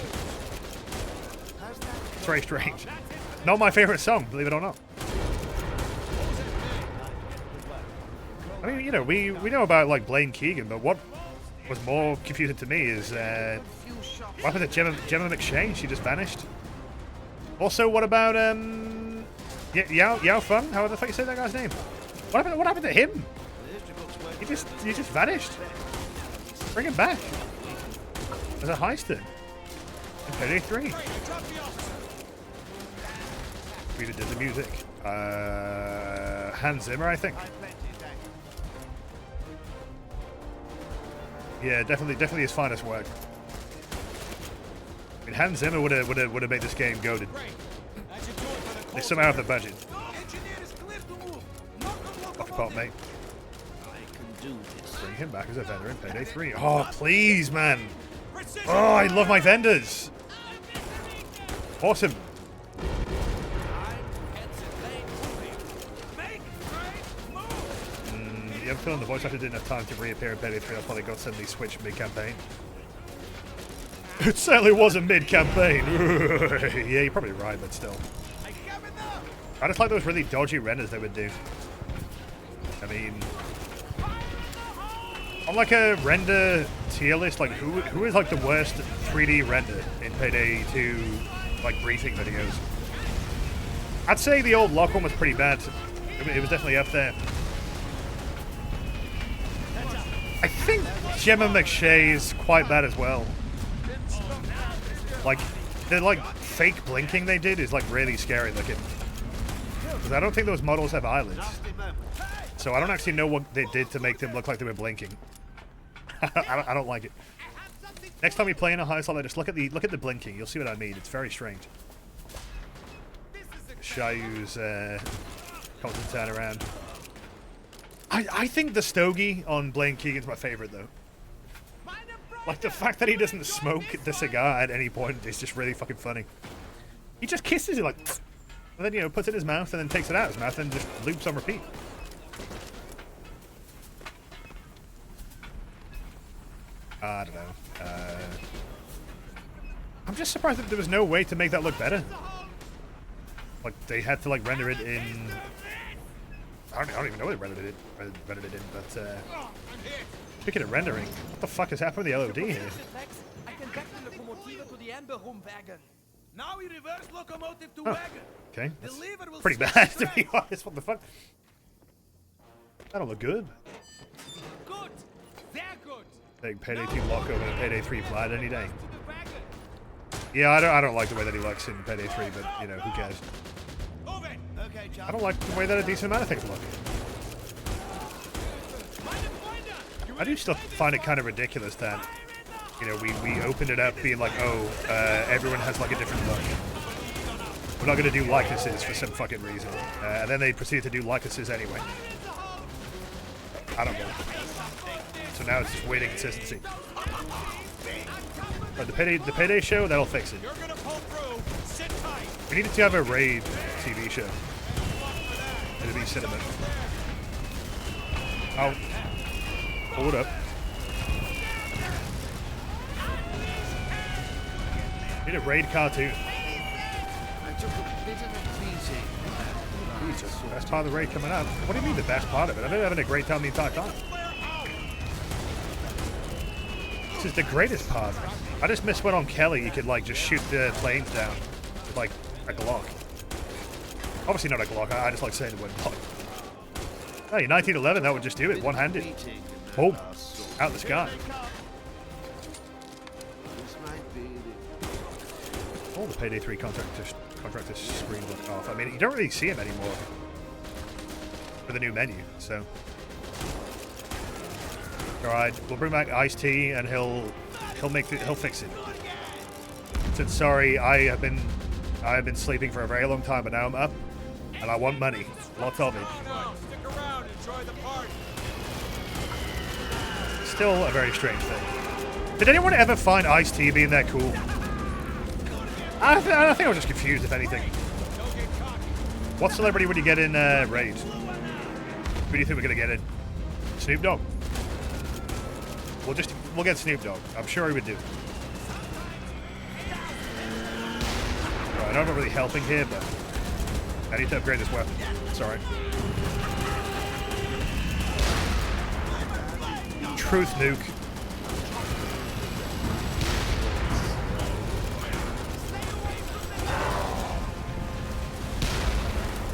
It's very strange. Not my favorite song, believe it or not. I mean, you know, we know about like Blaine Keegan, but what was more confusing to me is what happened to Gemma McShane? She just vanished. Also, what about Yao Feng? How the fuck you say that guy's name? What happened to him? He just vanished. Bring him back. As a heister. In Payday 3. Who did the music? Hans Zimmer, I think. Yeah, definitely his finest work. I mean, Hans Zimmer would have made this game goated. They somehow have the budget. Fuck apart, mate. Bring him back as a vendor in Payday 3. Oh, please, man. Oh, I love my vendors. Awesome. I'm feeling the voice actor didn't have time to reappear in Payday 3. That's why they got suddenly switched mid-campaign. It certainly wasn't mid-campaign. Yeah, you're probably right, but still. I just like those really dodgy renders they would do. I mean, on like a render tier list, like who is like the worst 3D render in Payday 2 like briefing videos? I'd say the old lock one was pretty bad. It was definitely up there. I think Gemma McShane is quite bad as well. Like, the like fake blinking they did is like really scary looking. Because I don't think those models have eyelids. So I don't actually know what they did to make them look like they were blinking. I don't like it. Next time we play in a high slot, just look at the blinking. You'll see what I mean. It's very strange. Shayu's constant turnaround. I think the stogie on Blaine Keegan's my favorite though. Like the fact that he doesn't smoke the cigar at any point is just really fucking funny. He just kisses it like, and then, you know, puts it in his mouth and then takes it out of his mouth and just loops on repeat. I don't know. I'm just surprised that there was no way to make that look better. Like, they had to, like, render it in... I don't even know what they rendered it in, but, speaking of rendering, what the fuck has happened with the LOD here? I can back the locomotive to the amber room wagon. Now we reverse locomotive to wagon. Okay, that's The lever will pretty switch bad, to track. be honest. What the fuck? That don't look good. Good. Sehr good. Take Payday 2 lock over a Payday 3 flat any day. To the wagon. Yeah, I don't like the way that he looks in Payday 3, but, you know, who cares? Move it. Okay, Chuck. I don't like the way that a decent amount of things look. I do still find it kind of ridiculous that, you know, we opened it up being like, oh, everyone has like a different look. We're not going to do likenesses for some fucking reason. And then they proceeded to do likenesses anyway. I don't know. So now it's just waiting consistency. But the Payday show, that'll fix it. You're gonna pull through. Sit tight. We needed to have a raid TV show. It'll be cinema. Oh. Hold up. Need a raid cartoon. I took a bit of a beating. Jesus, best part of the raid coming up. What do you mean the best part of it? I've been having a great time the entire time. This is the greatest part. I just miss when on Kelly you could like just shoot the planes down with like a Glock. Obviously not a Glock, I just like saying the word Glock. Hey, 1911, that would just do it, one-handed. Boom, out the sky. This might be All the Payday 3 contractors screens look off. I mean, you don't really see him anymore for the new menu, so. Alright, we'll bring back Ice-T and he'll fix it. Said sorry, I have been sleeping for a very long time, but now I'm up and I want money. Lots of it. No, stick around. Enjoy the party. Still a very strange thing. Did anyone ever find Ice-T being that cool? I think I was just confused, if anything. What celebrity would you get in Raid? Who do you think we're gonna get in? Snoop Dogg. We'll get Snoop Dogg. I'm sure he would do. Right, I know I'm not really helping here, but I need to upgrade this weapon. Sorry. Truth nuke.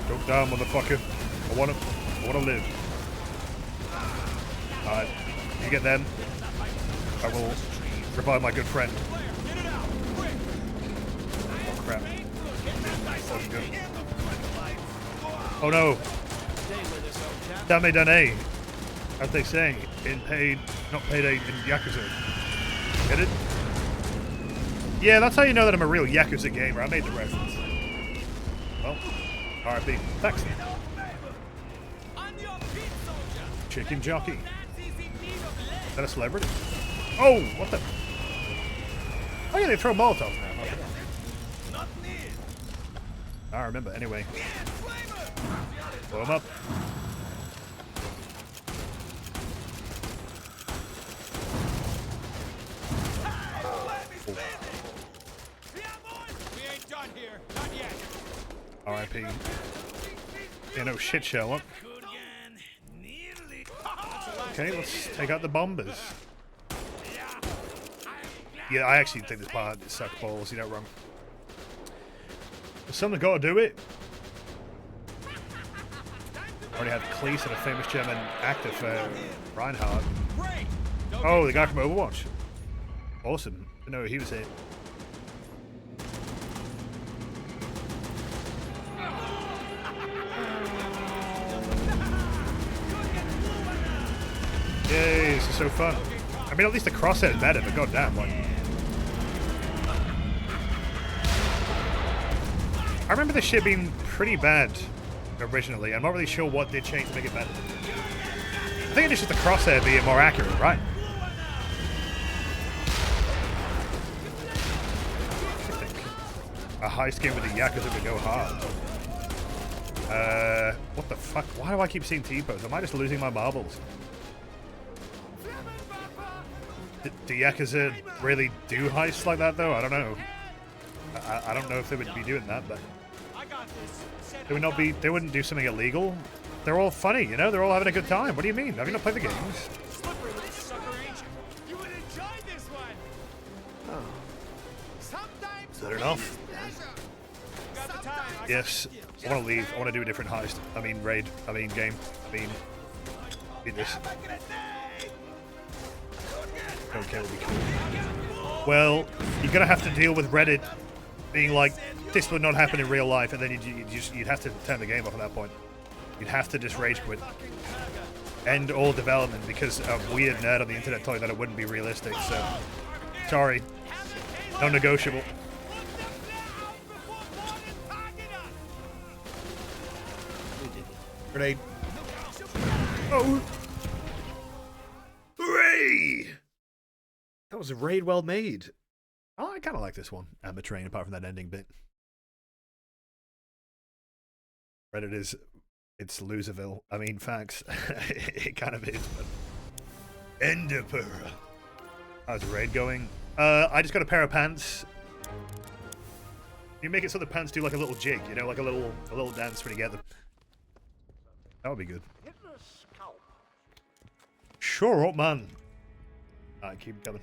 Don't die, motherfucker. I wanna live. Alright, you get them. I will revive my good friend. Oh crap. Oh no. Dame Dane. As they say in not Payday, in Yakuza. Get it? Yeah, that's how you know that I'm a real Yakuza gamer. I made the reference. Well, RIP. Thanks. Chicken jockey. Is that a celebrity? Oh, what the? Oh yeah, they throw Molotovs now. Okay. I remember. Anyway. Blow him up. R.I.P. Yeah, no shit, Sherlock. Okay, let's take out the bombers. Yeah, I actually think this part sucks balls, you're not wrong. But someone's got to do it. Already had Cleese and a famous German actor for Reinhardt. Oh, the guy from Overwatch. Awesome. Didn't know he was here. Yay, this is so fun. I mean, at least the crosshair is better, but goddamn, like. I remember this shit being pretty bad originally. I'm not really sure what did change to make it better. I think it's just the crosshair being more accurate, right? I think a high skin with the Yakuza would go hard. What the fuck? Why do I keep seeing T-pose? Am I just losing my marbles? Do Yakuza really do heists like that, though? I don't know. I don't know if they would be doing that, but they would not be. They wouldn't do something illegal. They're all funny, you know. They're all having a good time. What do you mean? Have you not played the games? You would enjoy this one. Sometimes Is that enough? got the time. Yes. I want to leave. I want to do a different heist. I mean raid. I mean game. I mean do this. Okay, will be cool. Well, you're gonna have to deal with Reddit being like, this would not happen in real life, and then you'd have to turn the game off at that point. You'd have to just rage quit. End all development because a weird nerd on the internet told you that it wouldn't be realistic, so sorry. No negotiable. Grenade. Oh! Hooray! That was a raid well made. Oh, I kind of like this one. And the train, apart from that ending bit. Reddit is... It's Loserville. I mean, facts. It kind of is, but... Enderpearl. How's the raid going? I just got a pair of pants. You make it so the pants do like a little jig, you know, like a little dance when you get them. That would be good. Sure up, man. Alright, keep coming.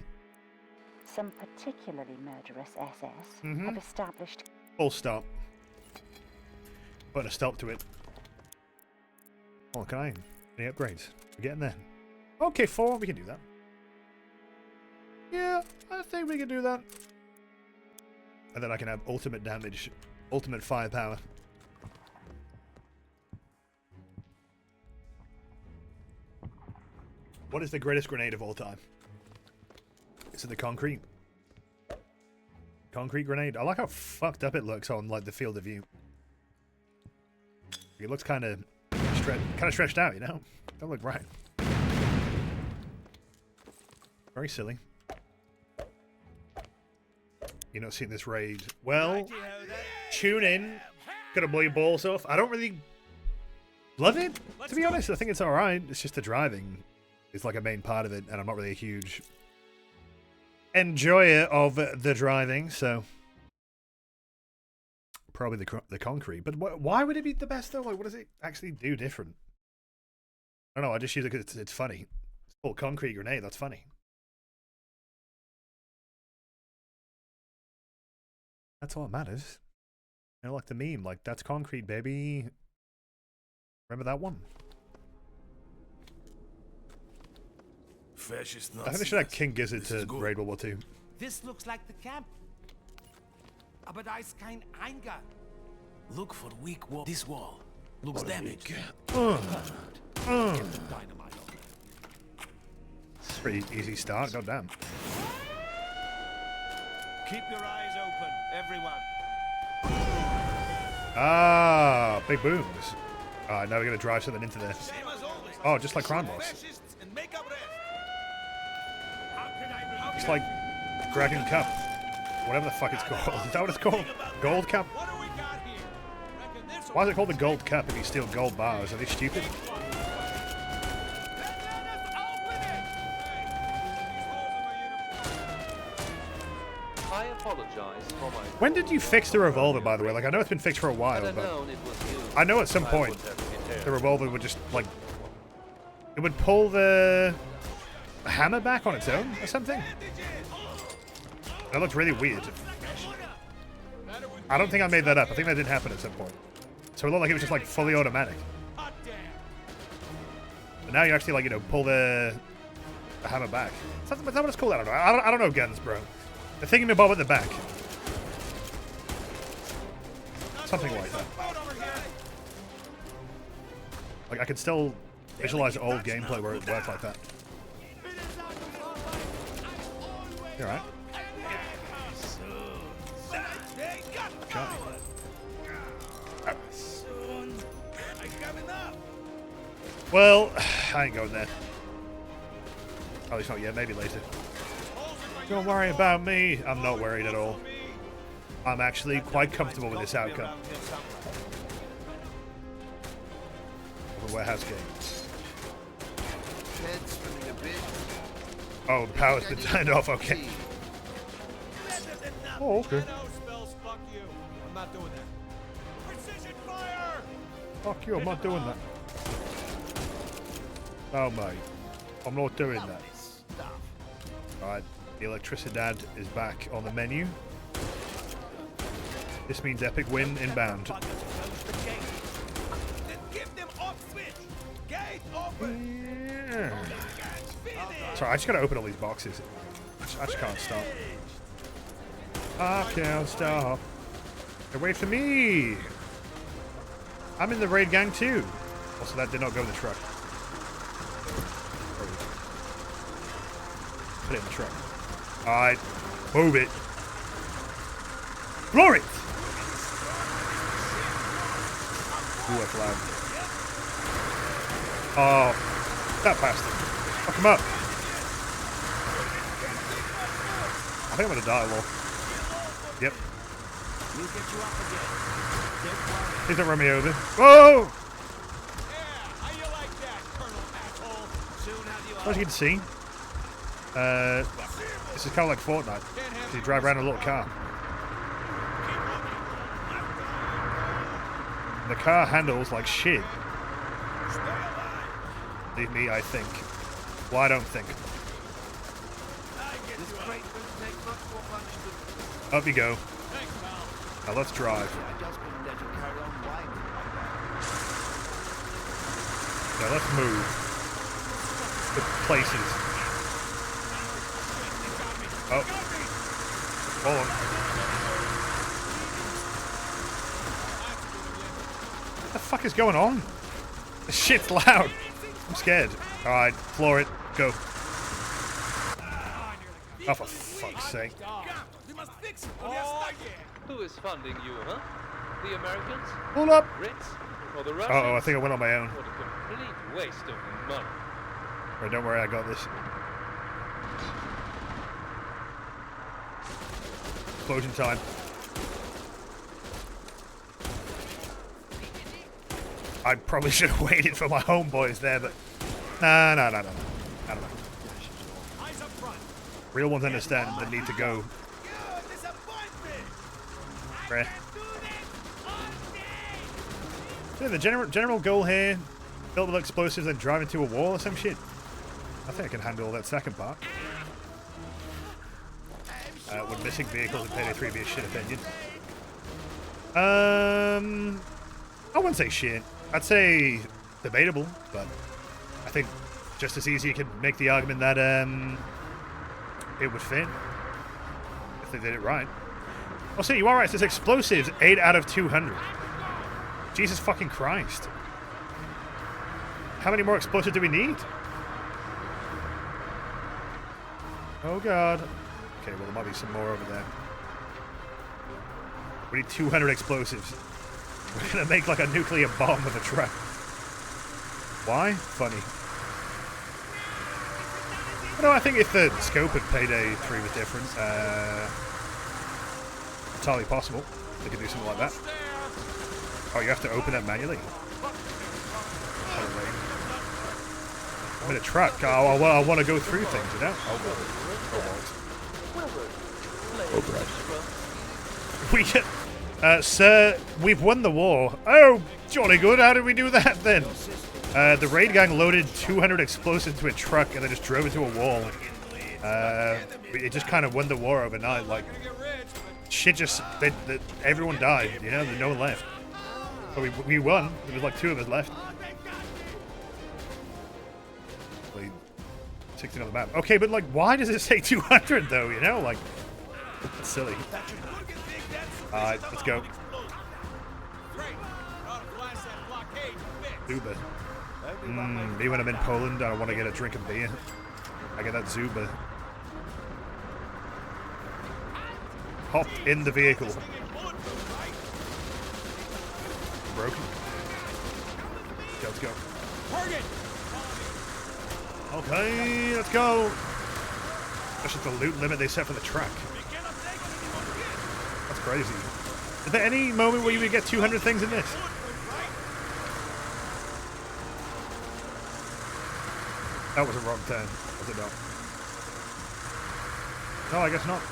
Some particularly murderous SS have established... Full stop. Putting a stop to it. Oh, can I? Any upgrades? We're getting there. Okay, 4, we can do that. Yeah, I think we can do that. And then I can have ultimate damage, ultimate firepower. What is the greatest grenade of all time? Is it the concrete? Concrete grenade? I like how fucked up it looks on like the field of view. It looks kind of stretched out, you know? Don't look right. Very silly. You're not seeing this raid. Well, tune in. Gonna blow your balls off. I don't really love it, to be honest. I think it's alright. It's just the driving is like a main part of it, and I'm not really a huge enjoyer of the driving, so probably the concrete. But why would it be the best though? Like, what does it actually do different? I don't know. I just use it because it's funny. It's called concrete grenade. That's funny. That's all that matters. You know, like the meme, like that's concrete, baby. Remember that one? Fascist I think they should have King Gizzard to raid World War II. This looks like the camp. Aber da ist kein Eingang. Look for weak wall. This wall looks damaged. Pretty easy start, goddamn. Keep your eyes open, everyone. Ah, big booms. Alright, now we're gonna drive something into there. Oh, just like Crown Boss. It's like Dragon Cup. Whatever the fuck it's called. Is that what it's called? Gold Cup? Why is it called the Gold Cup if you steal gold bars? Are they stupid? I apologize for my... When did you fix the revolver, by the way? Like, I know it's been fixed for a while, but I know at some point the revolver would just, like, it would pull the hammer back on its own or something. That looked really weird. I don't think I made that up. I think that did happen at some point. So it looked like it was just, like, fully automatic. But now you actually, like, you know, pull the hammer back. Is that what it's called? I don't know. I don't know guns, bro. The thingamabob at the back. Something like that. Like, I can still visualize old gameplay where it worked like that. You alright? Well, I ain't going there. At least not yet, maybe later. Don't worry about me. I'm not worried at all. I'm actually quite comfortable with this outcome. The warehouse gate. Head swimming a bit. Oh, the power's been turned off. Okay. Oh, okay. Spells, fuck you. I'm not doing that. Precision fire! Fuck you, I'm not doing that. No, mate. I'm not doing that. Alright, the Electricidad is back on the menu. This means epic win inbound. Yeah. Sorry, I just gotta open all these boxes. I just can't stop. I can't stop. Hey, wait for me! I'm in the raid gang too. Also, that did not go in the truck. Put it in the truck. Alright, move it. Floor it! Ooh, that's loud. Oh, that bastard. Fuck him up. I think I'm gonna die, lol. Yep. Please don't run me over. Whoa! As you can see, this is kind of like Fortnite. So you drive around in a little car. The car handles like shit. Leave me, I think. Well, I don't think. Up you go. Now let's drive. Now let's move to places. Oh. Hold on. What the fuck is going on? This shit's loud. I'm scared. Alright, floor it. Go. Oh, for fuck's sake. Who is funding you, huh? The Americans? Hold up. Brits? Or the Russians? Uh oh, I think I went on my own. What a complete waste of money. Right, don't worry, I got this. Explosion time. I probably should have waited for my homeboys there, but no. I don't know. Real ones understand the need to go. Right. So the general goal here: build with explosives and drive into a wall or some shit. I think I can handle that second part. Would missing vehicles in Payday 3 be a shit opinion? I wouldn't say shit. I'd say debatable, but I think just as easy you could make the argument that it would fit if they did it right. Oh, see, you are right. It says explosives 8 out of 200. Jesus fucking Christ! How many more explosives do we need? Oh god. Okay, well there might be some more over there. We need 200 explosives. We're gonna make like a nuclear bomb with a truck. Why? Funny. No, I think if the scope of Payday 3 was different, entirely possible. They could do something like that. Oh, you have to open that manually? I'm in a truck. Oh, I want to go through things, you know? Sir, we've won the war. Oh, jolly good. How did we do that then? The raid gang loaded 200 explosives into a truck and then just drove into a wall. It just kind of won the war overnight. Like, shit just, everyone died, you know? There's no one left. But we won. There was like 2 of us left. 16 on the map. Okay, but like, why does it say 200 though, you know? Like, that's silly. Alright, let's go. Zuba. Me when I'm in Poland, I want to get a drink of beer. I get that Zuba. Hop in the vehicle. Broken. Let's go. Okay, let's go. That's just the loot limit they set for the track. That's crazy. Is there any moment where you would get 200 things in this? That was a wrong turn, was it not? No, I guess not.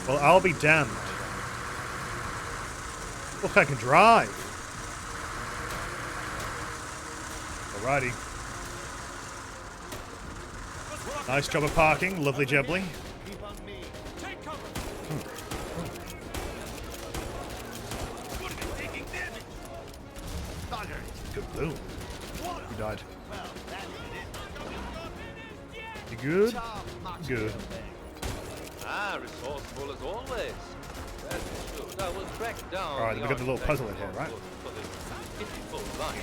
Well, I'll be damned. Look, I can drive. Alrighty. Nice job of parking. Lovely jubbly. Keep on me. Take cover. Taking damage. Good boom. You died. You good? Good. Ah, resourceful as always. That's good. I will track down. Alright, we got the little puzzle in here, right?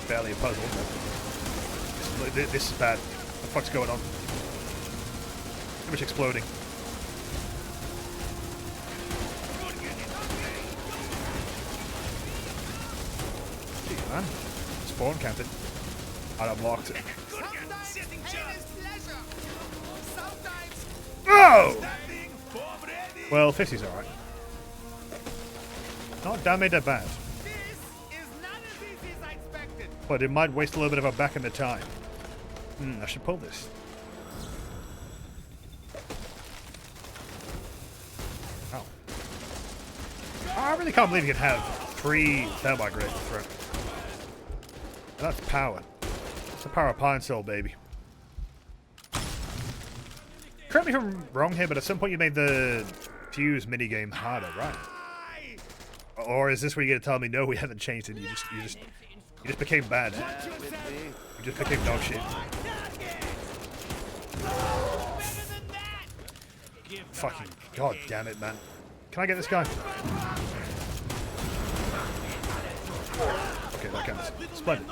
Barely a puzzle, but this is bad. What the fuck's going on? Too much exploding. Jeez, man. Spawn camping. I unlocked it. Oh! Well, 50's alright. Not damn that bad. But it might waste a little bit of our back in the time. I should pull this. Oh. I really can't believe you can have 3 thermite grenades to throw. That's power. It's the power of Pine Soul, baby. Correct me if I'm wrong here, but at some point you made the fuse minigame harder, right? Or is this where you're gonna tell me no, we haven't changed it? You just became bad. You just became dog shit. Fucking god damn it, man! Can I get this guy? Okay, that counts. Splendid.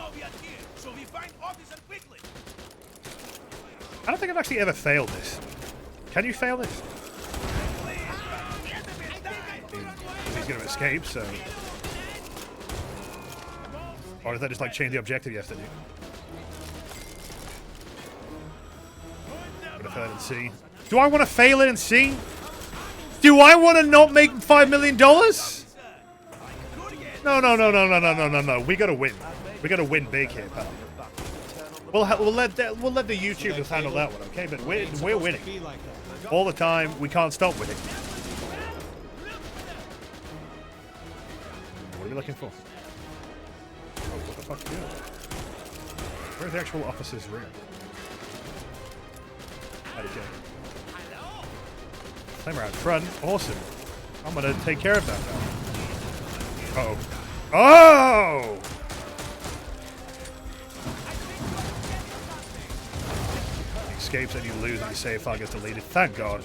I don't think I've actually ever failed this. Can you fail this? He's going to escape, so... Or does that just like change the objective you have to do? I'm going to fail it and see. Do I want to fail it and see? Do I want to not make $5 million? No. We got to win. We got to win big here, pal. We'll let the YouTubers handle that one, okay? But we're winning all the time. We can't stop winning. What are we looking for? Oh, what the fuck are you doing? Where's the actual officer's room? How'd it go? Flamer out front. Awesome. I'm gonna take care of that now. Uh-oh. Oh! Escapes and you lose and your save file gets deleted. Thank God.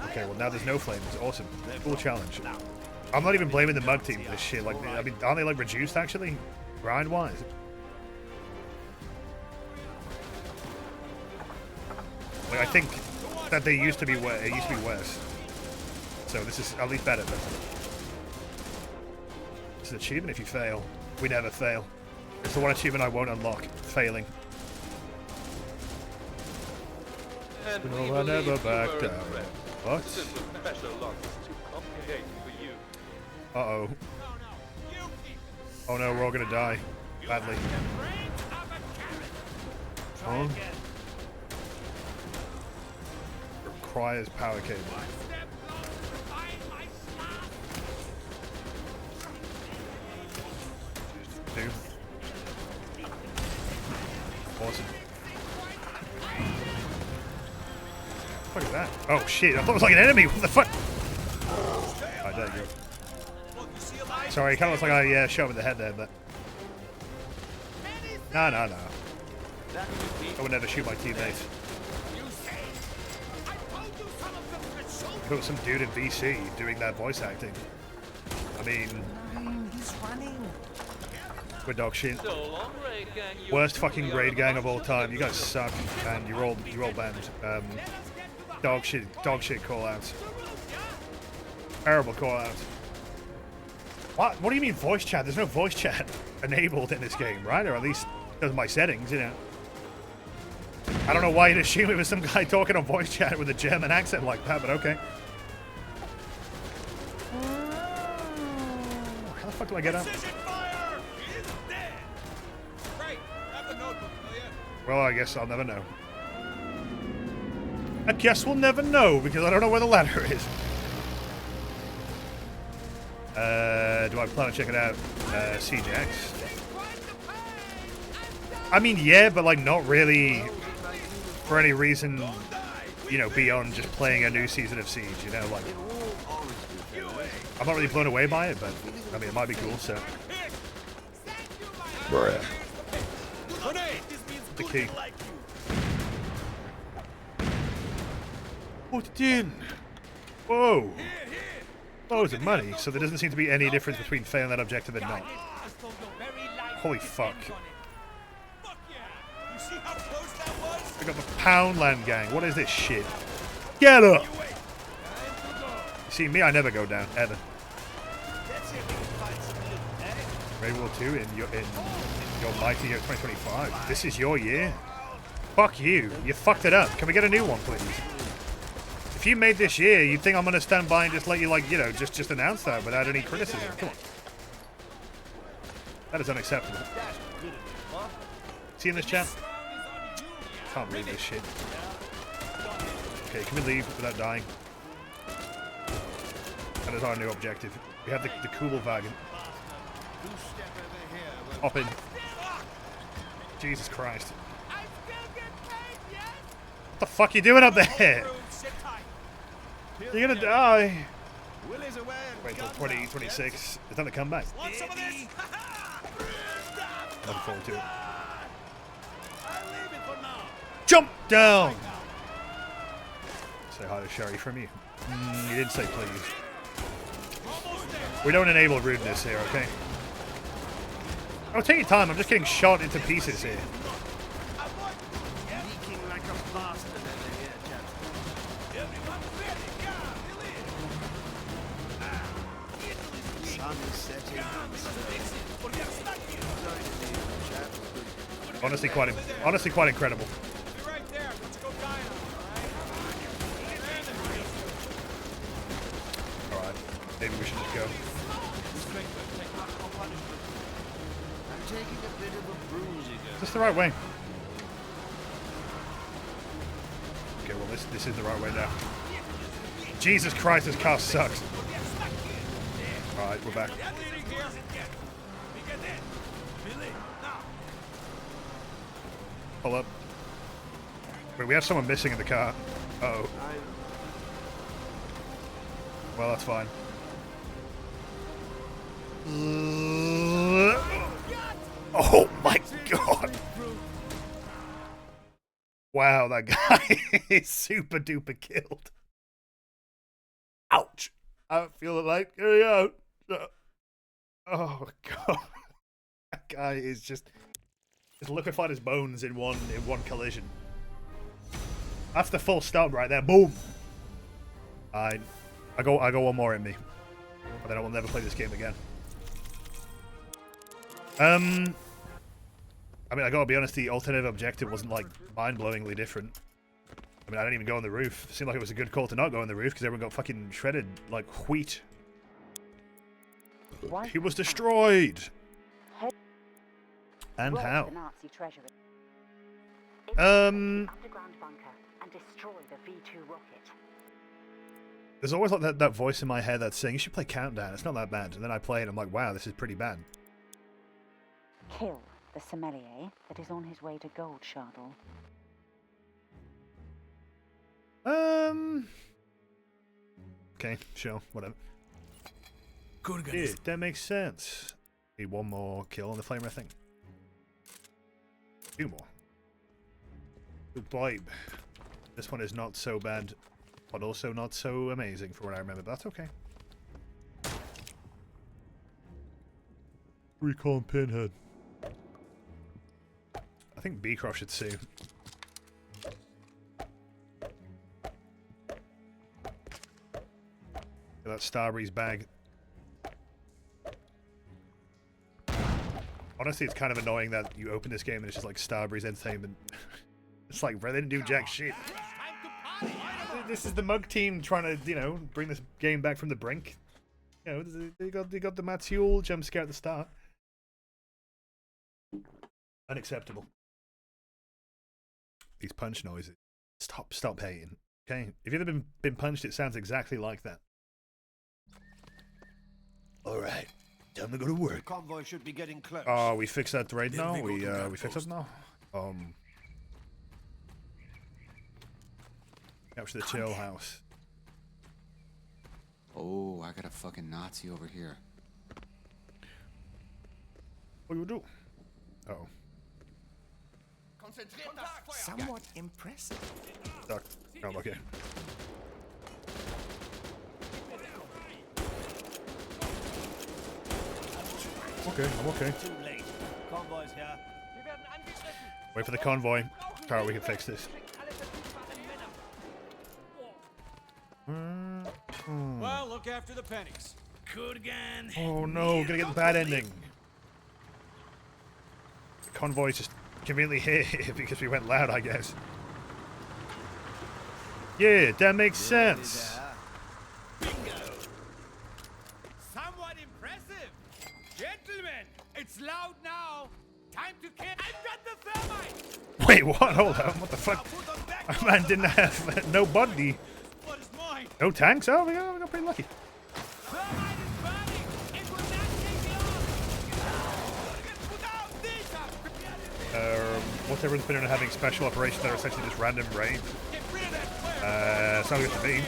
Okay, well now there's no flames. Awesome. Cool challenge. I'm not even blaming the mug team for this shit. Like, I mean, aren't they like reduced actually, grind-wise? Like, I think that they used to be it used to be worse. So this is at least better. It's an achievement if you fail. We never fail. It's the one achievement I won't unlock. Failing. No, I never back down. What? Uh-oh. Oh no, we're all gonna die. Badly. Huh? Requires power cable. Dude. Awesome. What the fuck is that? Oh shit, I thought it was like an enemy. What the fuck? Alright, there you go. Sorry, it kind of looks like I shot him in the head there, but... No. I would never shoot my teammates. There was some dude in VC doing that voice acting. I mean... We're dog shit. Worst fucking raid gang of all time. You guys suck, and you're all banned. Dog shit call outs. Terrible call outs. What do you mean voice chat? There's no voice chat enabled in this game, right? Or at least because of my settings, you know. I don't know why you'd assume it was some guy talking on voice chat with a German accent like that, but okay. How the fuck do I get up? Well, I guess I'll never know. I guess we'll never know because I don't know where the ladder is. Do I plan to check it out? Siege X. I mean, yeah, but like not really for any reason, you know, beyond just playing a new season of Siege. You know, like I'm not really blown away by it, but I mean, it might be cool. So. The key. Put it in. Whoa. Loads of money, so there doesn't seem to be any difference between failing that objective and not. Holy fuck. I got the Poundland gang. What is this shit? Get up! You see me, I never go down, ever. World War II in your mighty year 2025. This is your year. Fuck you. You fucked it up. Can we get a new one, please? If you made this year, you'd think I'm gonna stand by and just let you, like, you know, just announce that without any criticism. Come on. That is unacceptable. See in this chat? Can't read this shit. Okay, can we leave without dying? That is our new objective. We have the Kugelwagen. Hop in. Jesus Christ. What the fuck are you doing up there? You're gonna die. Wait till 2026. It's time to come back. Looking forward to it. Jump down! Say hi to Sherry from you. You didn't say please. We don't enable rudeness here, okay? Oh, take your time. I'm just getting shot into pieces here. Honestly quite incredible. Alright, maybe we should just go. Is this the right way? Okay, well this is the right way now. Jesus Christ, this car sucks. Alright, we're back. Pull up. Wait, we have someone missing in the car. Uh-oh. Well, that's fine. Oh my god! Wow, that guy is super duper killed. Ouch! I don't feel it like carry out. Oh god. That guy is just liquefied his bones in one collision. That's the full stop right there. Boom. I go one more in me. But then I will never play this game again. I mean, I gotta be honest, the alternative objective wasn't, like, mind-blowingly different. I mean, I didn't even go on the roof. It seemed like it was a good call to not go on the roof, because everyone got fucking shredded like wheat. He was destroyed! And how? There's always like that voice in my head that's saying, you should play Countdown, it's not that bad. And then I play it and I'm like, wow, this is pretty bad. Kill the sommelier that is on his way to Gold Shardle. Okay, sure, whatever. Yeah, that makes sense. Need one more kill on the flamer, I think. Two more. Good vibe. This one is not so bad, but also not so amazing for what I remember, but that's okay. Recon Pinhead. I think Beecroft should sue. That Starbreeze bag. Honestly, it's kind of annoying that you open this game and it's just like Starbreeze Entertainment. It's like, bro, they didn't do jack shit. This is the Mug team trying to, you know, bring this game back from the brink. You know, they got the Matsuel jump scare at the start. Unacceptable. These punch noises. Stop hating. Okay, if you've ever been punched, it sounds exactly like that. Alright, time to go to The work. convoy should be getting close. Oh, we fixed that right Then now? we go to that We fixed it now? Capture the chill house. Oh, I got a fucking Nazi over here. What do you do? Uh-oh. Somewhat impressive. Duck. Oh, okay. Okay, I'm okay. Too late. Convoy's here. Wait for the convoy. Alright, we can fix this. Well, look after the pennies. Kurgan. Oh no, gonna get the bad ending. The convoy's just conveniently here because we went loud, I guess. Yeah, that makes sense. Somewhat impressive. Gentlemen, it's loud now. Time to kill. I've got the thermite. Wait, what? Hold on, what the fuck? Our man didn't have no body. What is mine? No tanks? Oh, we got pretty lucky. Thermite is burning. It will not take long. Put out these. What's everyone's been on having special operations that are essentially just random raids? Get rid of that flare. Sounds good to me.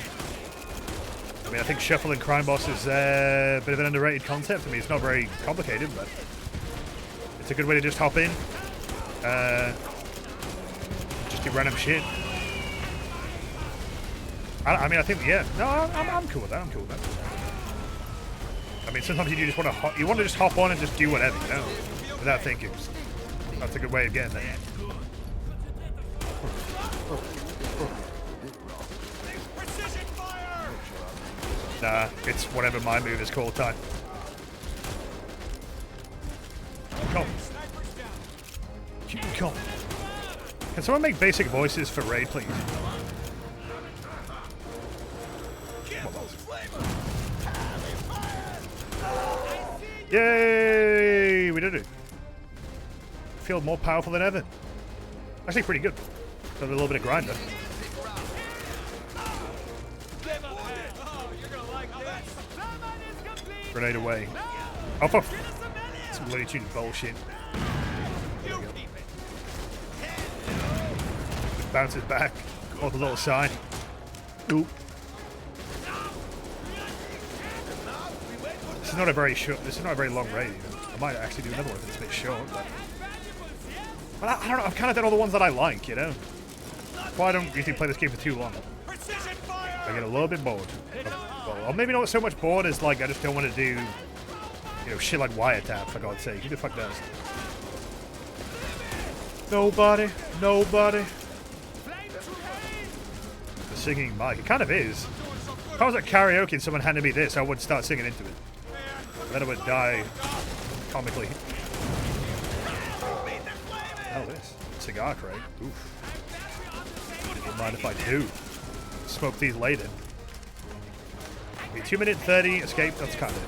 I mean, I think Shuffle and Crime Boss is a bit of an underrated concept. I mean, it's not very complicated, but it's a good way to just hop in. Just do random shit. I mean, I think, yeah. No, I'm cool with that. I'm cool with that. I mean, sometimes you just want to just hop on and just do whatever, you know, without thinking. That's a good way of getting there. Precision fire. Nah, it's whatever my move is called time. Come. Come. Can someone make basic voices for raid, please? Yay! We did it. Feel more powerful than ever. Actually, pretty good. Got a little bit of grinder. Grenade away. Oh, fuck. Some Looney Tunes bullshit. Bounces back. Hold a little sign. Oop. This is not a very short. This is not a very long raid. I might actually do another one if it's a bit short. But I don't know. I've kind of done all the ones that I like, you know. Well, I don't usually play this game for too long. I get a little bit bored. Well, or maybe not so much bored as like I just don't want to do, you know, shit like wiretap. For God's sake, who the fuck does? Nobody. Nobody. The singing mic. It kind of is. If I was at karaoke and someone handed me this, I would start singing into it. Then I would die comically. Hell, this cigar crate. Oof. Don't mind if I do. Smoke these later. Be 2 minute 30 escape. That's kind of a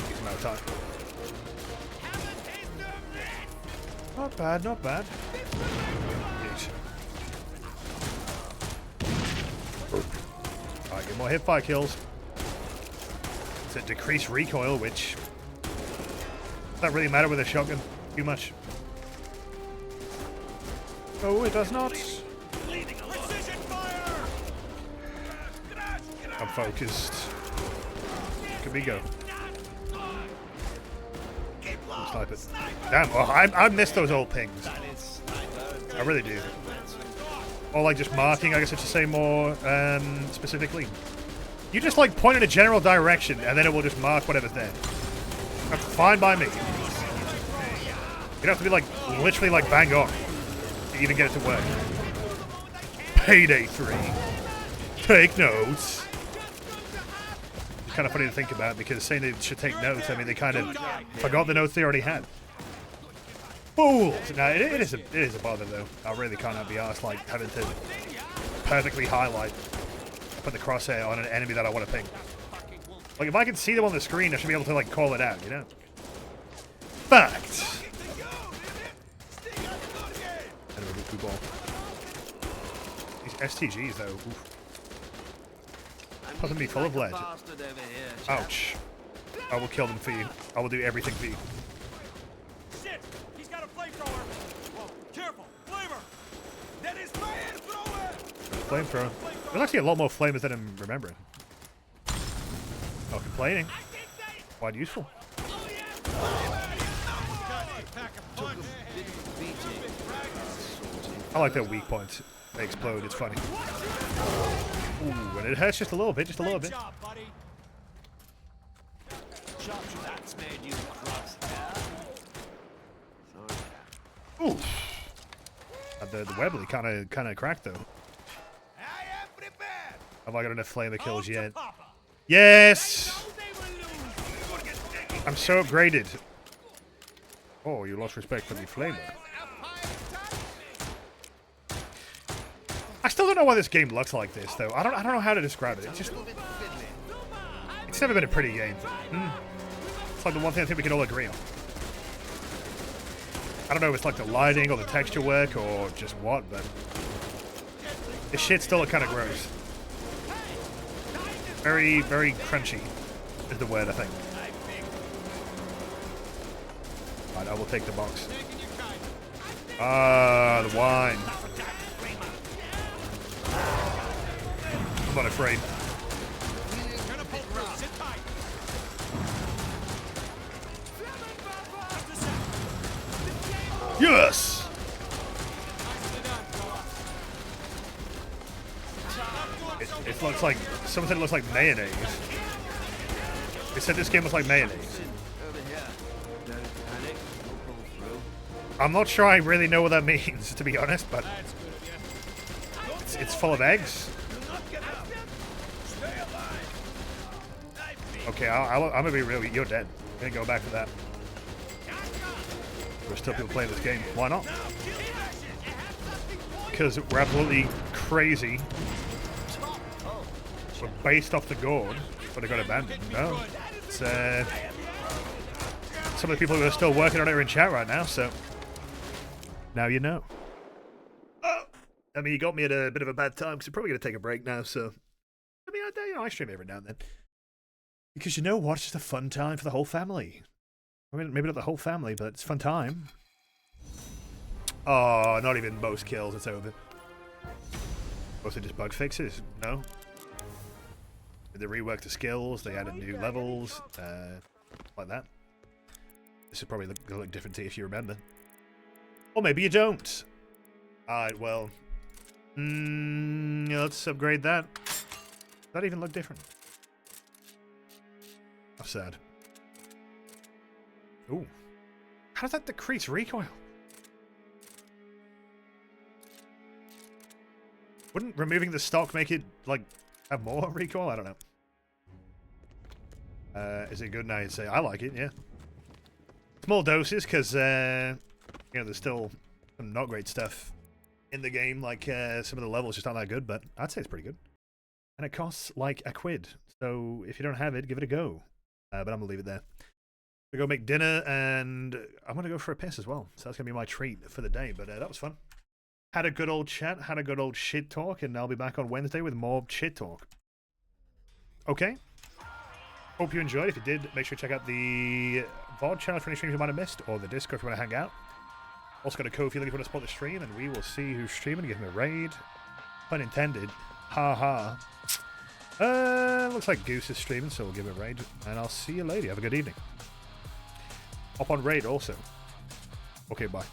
decent amount of time. Not bad, not bad. Yeesh. Alright, get more hipfire kills. It's a decreased recoil, which does that really matter with a shotgun too much. Oh, it does not. I'm focused. Can we go? Snipe it. Damn, oh, I miss those old pings. I really do. Or like just marking, I guess I should say more specifically. You just like point in a general direction and then it will just mark whatever's there. That's fine by me. You'd have to be like literally like bang on to even get it to work. Payday 3. Take notes. It's kind of funny to think about because saying they should take notes, I mean they kind of forgot the notes they already had. Fools! No, it is a bother though. I really can't be arsed like having to perfectly highlight, put the crosshair on an enemy that I want to ping. Like if I can see them on the screen, I should be able to like call it out, you know? Fact. Anyway, ball. These STGs though. Oof. Puppet me full of lead. Bastard over here, chap. Ouch. I will kill them for you. I will do everything for you. Shit! He's got a flamethrower! Whoa, careful! Flamer! That is flamethrower! Flamethrower. There's actually a lot more flamers than I'm remembering. Not complaining. Quite useful. I like their weak points. They explode. It's funny. Ooh, and it hurts just a little bit. Just a little bit. That's made you cross there. Ooh. The Webley kind of cracked though. I am prepared. Have I got enough flamer kills yet? Yes. I'm so upgraded. Oh, you lost respect for the flamer. I still don't know why this game looks like this though. I don't know how to describe it. It's never been a pretty game. It's like the one thing I think we can all agree on. I don't know if it's like the lighting or the texture work or just what, but this shit still look kind of gross. Very, very crunchy is the word, I think. Right, I will take the box. Ah, the wine. I'm not afraid. Yes! It looks like, someone said it looks like mayonnaise. They said this game looks like mayonnaise. I'm not sure I really know what that means, to be honest, but it's full of eggs. Okay, I'm gonna be real. You're dead. I'm gonna go back to that. There's still people playing this game. Why not? Because we're absolutely crazy. We're based off the gourd, but it got abandoned. No. It's, some of the people who are still working on it are in chat right now, so now you know. Oh, I mean, you got me at a bit of a bad time because you're probably going to take a break now, so I mean, I stream every now and then. Because you know what? It's just a fun time for the whole family. I mean, maybe not the whole family, but it's a fun time. Oh, not even most kills. It's over. Mostly just bug fixes. No. They reworked the skills. They added new levels. Like that. This is probably going to look different to you if you remember. Or maybe you don't. Alright, well. Let's upgrade that. Does that even look different? How sad. Ooh. How does that decrease recoil? Wouldn't removing the stock make it, like, have more recoil? I don't know. Is it good now? You'd say, I like it, yeah. Small doses, because, you know, there's still some not great stuff in the game. Like, some of the levels just aren't that good, but I'd say it's pretty good. And it costs, like, £1. So, if you don't have it, give it a go. But I'm going to leave it there. We go make dinner, and I'm going to go for a piss as well. So that's going to be my treat for the day. But that was fun. Had a good old chat, had a good old shit talk, and I'll be back on Wednesday with more shit talk. Okay. Hope you enjoyed. If you did, make sure to check out the VOD channel for any streams you might have missed, or the Discord if you want to hang out. Also got a code if you want to support the stream, and we will see who's streaming. Give him a raid. Pun intended. Ha ha. Looks like Goose is streaming, so we'll give him a raid. And I'll see you later. Have a good evening. Hop on raid also. Okay, bye.